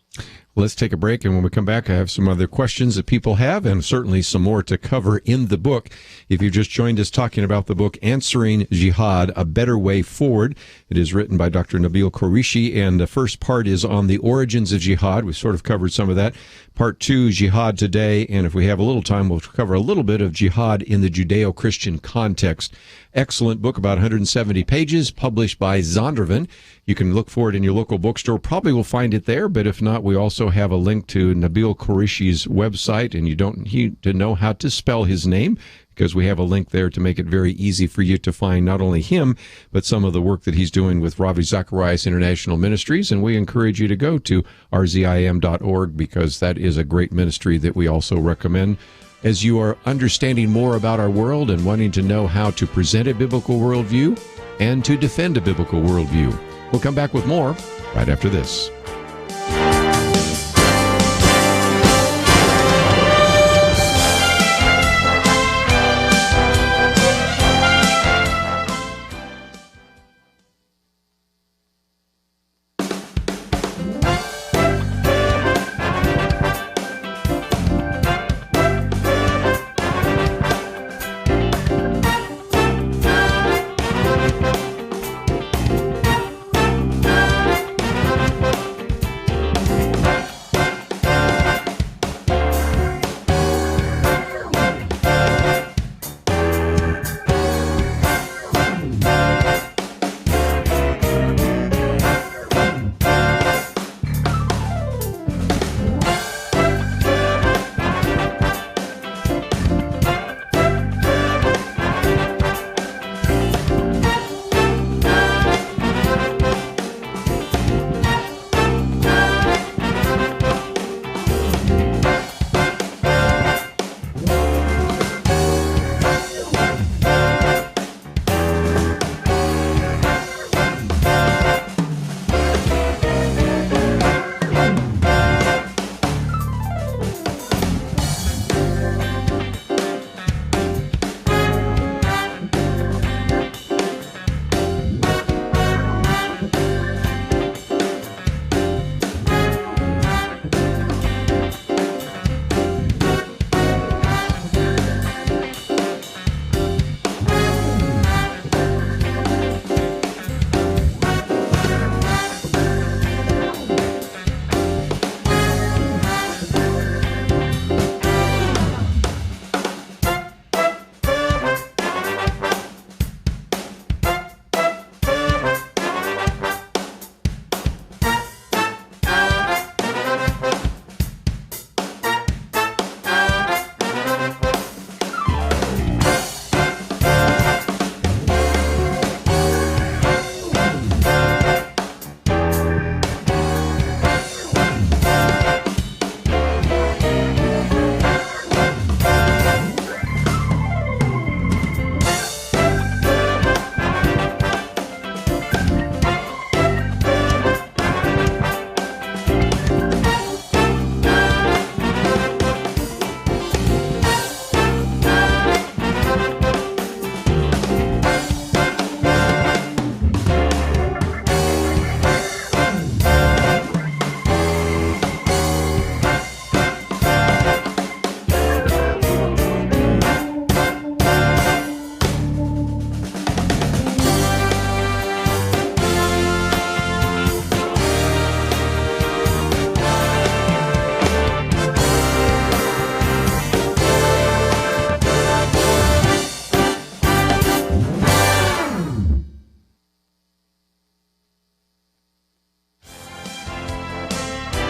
Let's take a break, and when we come back, I have some other questions that people have, and certainly some more to cover in the book. If you've just joined us talking about the book, Answering Jihad, A Better Way Forward, it is written by Dr. Nabeel Qureshi, and the first part is on the origins of jihad. We've sort of covered some of that. Part 2, Jihad Today, and if we have a little time, we'll cover a little bit of jihad in the Judeo-Christian context. Excellent book, about 170 pages, published by Zondervan. You can look for it in your local bookstore. Probably will find it there, but if not, we also have a link to Nabeel Qureshi's website, and you don't need to know how to spell his name, because we have a link there to make it very easy for you to find not only him, but some of the work that he's doing with Ravi Zacharias International Ministries. And we encourage you to go to rzim.org, because that is a great ministry that we also recommend. As you are understanding more about our world and wanting to know how to present a biblical worldview and to defend a biblical worldview. We'll come back with more right after this.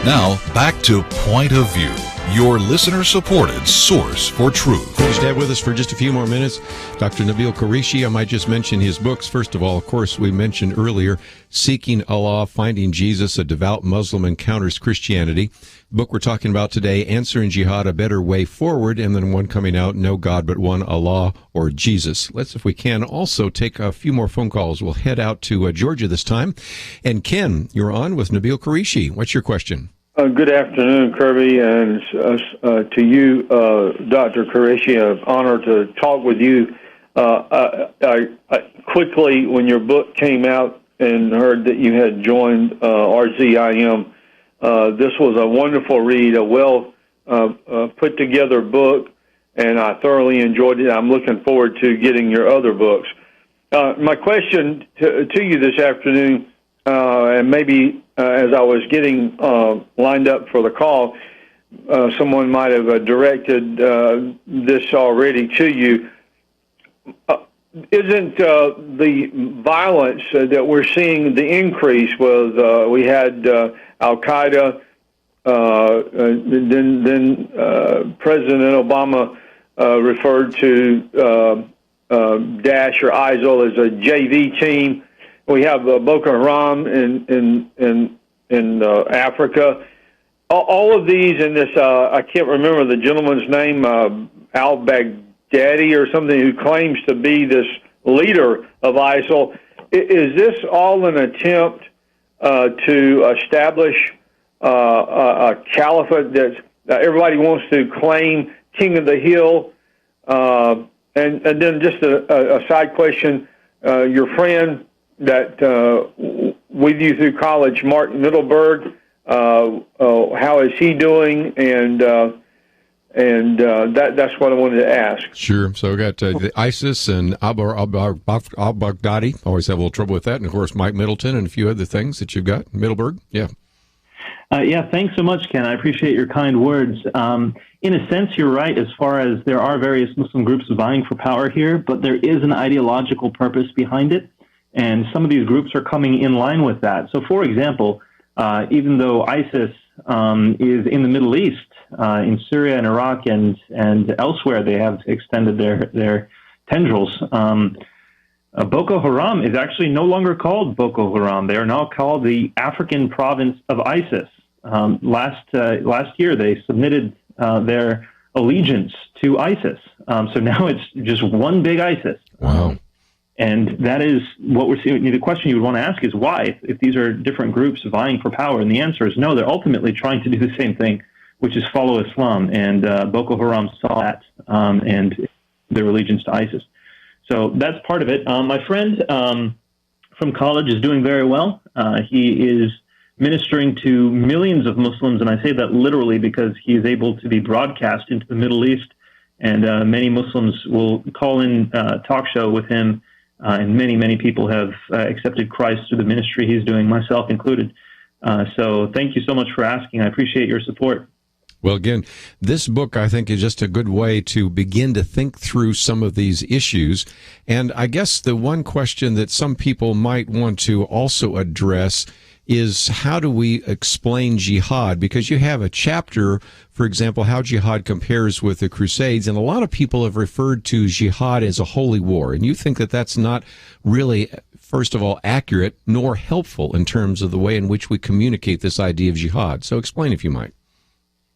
Now, back to Point of View, your listener-supported source for truth. Pleased to have with us for just a few more minutes Dr. Nabeel Qureshi. I might just mention his books. First of all, of course, we mentioned earlier, Seeking Allah, Finding Jesus, A Devout Muslim Encounters Christianity. The book we're talking about today, Answering Jihad, A Better Way Forward, and then one coming out, No God But One, Allah or Jesus. Let's, if we can, also take a few more phone calls. We'll head out to Georgia this time. And Ken, you're on with Nabeel Qureshi. What's your question? Good afternoon, Kirby, and to you, Dr. Qureshi. An honor to talk with you. I quickly, when your book came out and heard that you had joined RZIM, This was a wonderful read, a well put together book, and I thoroughly enjoyed it. I'm looking forward to getting your other books. My question to you this afternoon, and maybe as I was getting lined up for the call, someone might have directed this already to you. Isn't the violence that we're seeing, the increase with, we had Al-Qaeda, then President Obama referred to Daesh or ISIL as a JV team. We have Boko Haram in Africa. All of these in this, I can't remember the gentleman's name, al-Baghdadi or something, who claims to be this leader of ISIL. Is this all an attempt to establish a caliphate that everybody wants to claim, king of the hill? And then just a side question, your friend that with you through college, Mark Middleburg, how is he doing? And that's what I wanted to ask. Sure. So we got the ISIS and al-Baghdadi. Always have a little trouble with that. And, of course, Mike Middleton and a few other things that you've got. Middleburg, yeah. Yeah, thanks so much, Ken. I appreciate your kind words. In a sense, you're right as far as there are various Muslim groups vying for power here, but there is an ideological purpose behind it, and some of these groups are coming in line with that. So, for example, even though ISIS is in the Middle East, in Syria and Iraq and elsewhere, they have extended their tendrils. Boko Haram is actually no longer called Boko Haram. They are now called the African province of ISIS. Last year, they submitted their allegiance to ISIS. So now it's just one big ISIS. Wow. And that is what we're seeing. The question you would want to ask is why, if these are different groups vying for power? And the answer is no, they're ultimately trying to do the same thing, which is follow Islam. And Boko Haram saw that and their allegiance to ISIS. So that's part of it. My friend from college is doing very well. He is ministering to millions of Muslims, and I say that literally because he is able to be broadcast into the Middle East, and many Muslims will call in talk show with him, and many people have accepted Christ through the ministry he's doing, myself included. So thank you so much for asking. I appreciate your support. Well, again, this book, I think, is just a good way to begin to think through some of these issues. And I guess the one question that some people might want to also address is, how do we explain jihad? Because you have a chapter, for example, how jihad compares with the Crusades, and a lot of people have referred to jihad as a holy war. And you think that that's not really, first of all, accurate nor helpful in terms of the way in which we communicate this idea of jihad. So explain, if you might.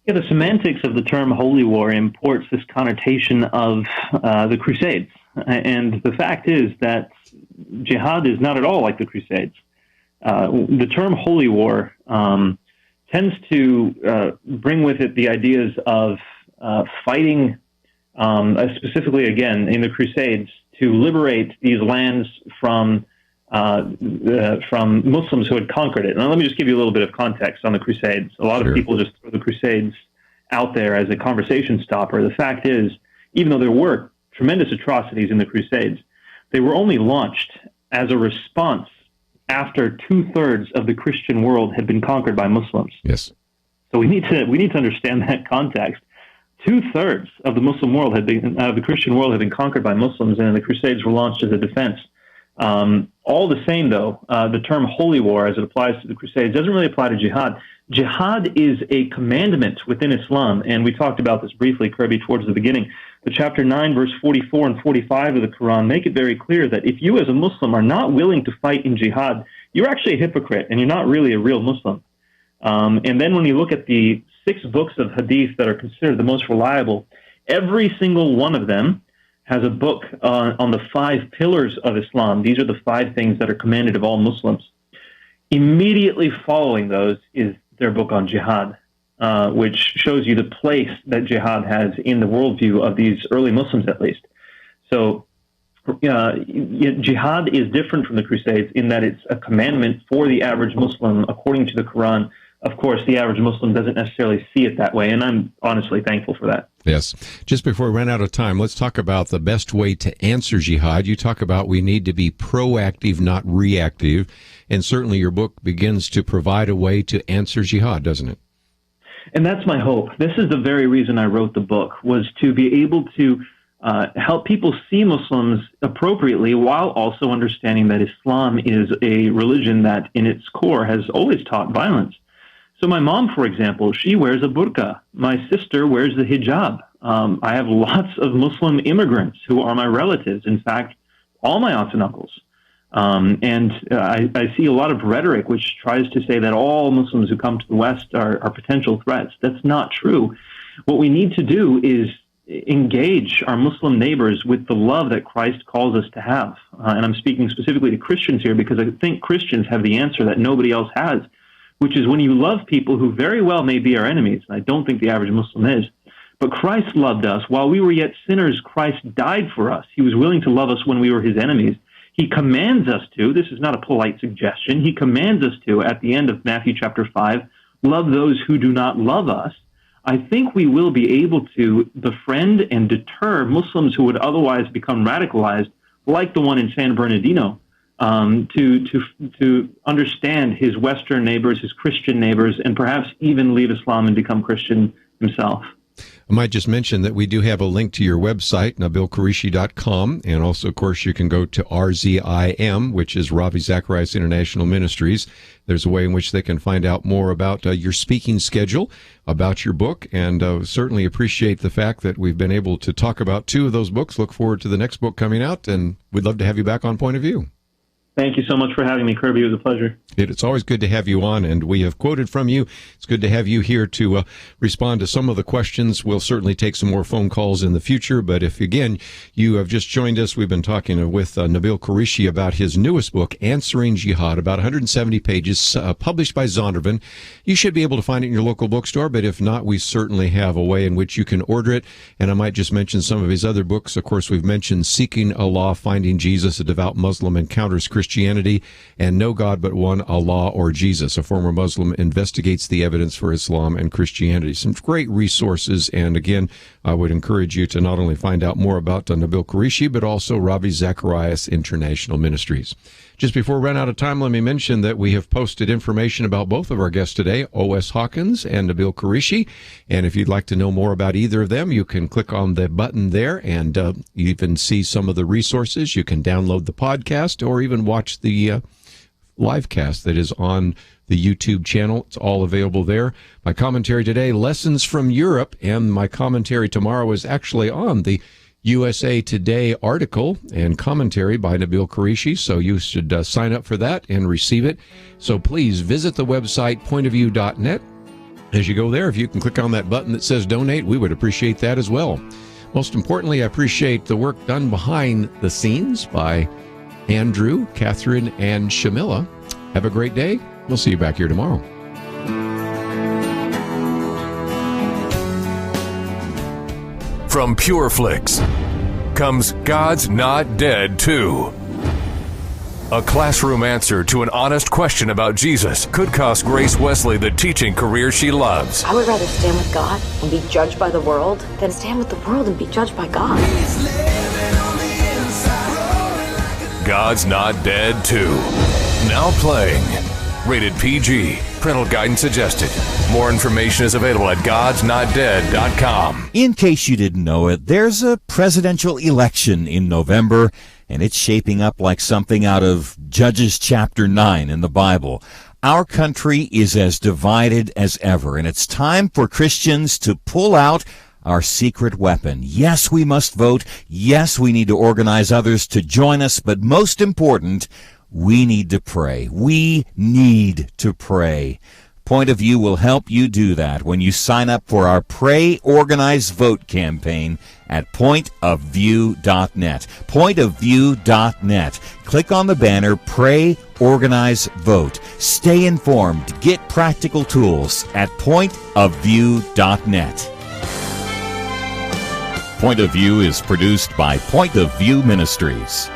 Yeah, the semantics of the term holy war imports this connotation of the Crusades. And the fact is that jihad is not at all like the Crusades. The term holy war tends to bring with it the ideas of fighting, specifically, again, in the Crusades, to liberate these lands from Muslims who had conquered it. Now, let me just give you a little bit of context on the Crusades. A lot of people just throw the Crusades out there as a conversation stopper. The fact is, even though there were tremendous atrocities in the Crusades, they were only launched as a response after 2/3 of the Christian world had been conquered by Muslims. Yes. So we need to understand that context. 2/3 of the Muslim world the Christian world had been conquered by Muslims, and the Crusades were launched as a defense. All the same, though, the term holy war, as it applies to the Crusades, doesn't really apply to jihad. Jihad is a commandment within Islam, and we talked about this briefly, Kirby, towards the beginning. The chapter 9, verse 44 and 45 of the Quran make it very clear that if you as a Muslim are not willing to fight in jihad, you're actually a hypocrite, and you're not really a real Muslim. And then when you look at the 6 books of hadith that are considered the most reliable, every single one of them has a book on the 5 pillars of Islam. These are the 5 things that are commanded of all Muslims. Immediately following those is their book on jihad, which shows you the place that jihad has in the worldview of these early Muslims, at least. So jihad is different from the Crusades in that it's a commandment for the average Muslim, according to the Quran, of course, the average Muslim doesn't necessarily see it that way, and I'm honestly thankful for that. Yes. Just before we run out of time, let's talk about the best way to answer jihad. You talk about we need to be proactive, not reactive, and certainly your book begins to provide a way to answer jihad, doesn't it? And that's my hope. This is the very reason I wrote the book, was to be able to help people see Muslims appropriately while also understanding that Islam is a religion that in its core has always taught violence. So my mom, for example, she wears a burqa. My sister wears the hijab. I have lots of Muslim immigrants who are my relatives. In fact, all my aunts and uncles. I see a lot of rhetoric which tries to say that all Muslims who come to the West are potential threats. That's not true. What we need to do is engage our Muslim neighbors with the love that Christ calls us to have. And I'm speaking specifically to Christians here because I think Christians have the answer that nobody else has, which is when you love people who very well may be our enemies, and I don't think the average Muslim is, but Christ loved us. While we were yet sinners, Christ died for us. He was willing to love us when we were his enemies. He commands us to, this is not a polite suggestion, he commands us to, at the end of Matthew chapter 5, love those who do not love us. I think we will be able to befriend and deter Muslims who would otherwise become radicalized, like the one in San Bernardino, to understand his Western neighbors, his Christian neighbors, and perhaps even leave Islam and become Christian himself. I might just mention that we do have a link to your website, NabeelQureshi.com, and also, of course, you can go to RZIM, which is Ravi Zacharias International Ministries. There's a way in which they can find out more about your speaking schedule, about your book, and certainly appreciate the fact that we've been able to talk about two of those books. Look forward to the next book coming out, and we'd love to have you back on Point of View. Thank you so much for having me, Kerby. It was a pleasure. It's always good to have you on, and we have quoted from you. It's good to have you here to respond to some of the questions. We'll certainly take some more phone calls in the future, but if, again, you have just joined us, we've been talking with Nabeel Qureshi about his newest book, Answering Jihad, about 170 pages, published by Zondervan. You should be able to find it in your local bookstore, but if not, we certainly have a way in which you can order it, and I might just mention some of his other books. Of course, we've mentioned Seeking Allah, Finding Jesus, a Devout Muslim Encounters Christianity, and No God But One, Allah or Jesus. A former Muslim investigates the evidence for Islam and Christianity. Some great resources, and again, I would encourage you to not only find out more about Nabeel Qureshi, but also Ravi Zacharias International Ministries. Just before we run out of time, let me mention that we have posted information about both of our guests today, O.S. Hawkins and Nabeel Qureshi. And if you'd like to know more about either of them, you can click on the button there and even see some of the resources. You can download the podcast or even watch the Livecast that is on the YouTube channel. It's all available there. My commentary today, Lessons from Europe, and my commentary tomorrow is actually on the USA Today article and commentary by Nabeel Qureshi, so you should sign up for that and receive it. So please visit the website, pointofview.net. As you go there, if you can click on that button that says donate, we would appreciate that as well. Most importantly, I appreciate the work done behind the scenes by Andrew, Catherine, and Shamila. Have a great day. We'll see you back here tomorrow. From Pure Flix comes God's Not Dead 2. A classroom answer to an honest question about Jesus could cost Grace Wesley the teaching career she loves. I would rather stand with God and be judged by the world than stand with the world and be judged by God. God's Not Dead 2. Now playing. Rated PG. Parental guidance suggested. More information is available at godsnotdead.com. In case you didn't know it, there's a presidential election in November, and it's shaping up like something out of Judges chapter 9 in the Bible. Our country is as divided as ever, and it's time for Christians to pull out our secret weapon. Yes, we must vote. Yes, we need to organize others to join us, but most important, we need to pray. We need to pray. Point of View will help you do that when you sign up for our Pray, Organize, Vote campaign at pointofview.net. Pointofview.net. Click on the banner, Pray, Organize, Vote. Stay informed. Get practical tools at pointofview.net. Point of View is produced by Point of View Ministries.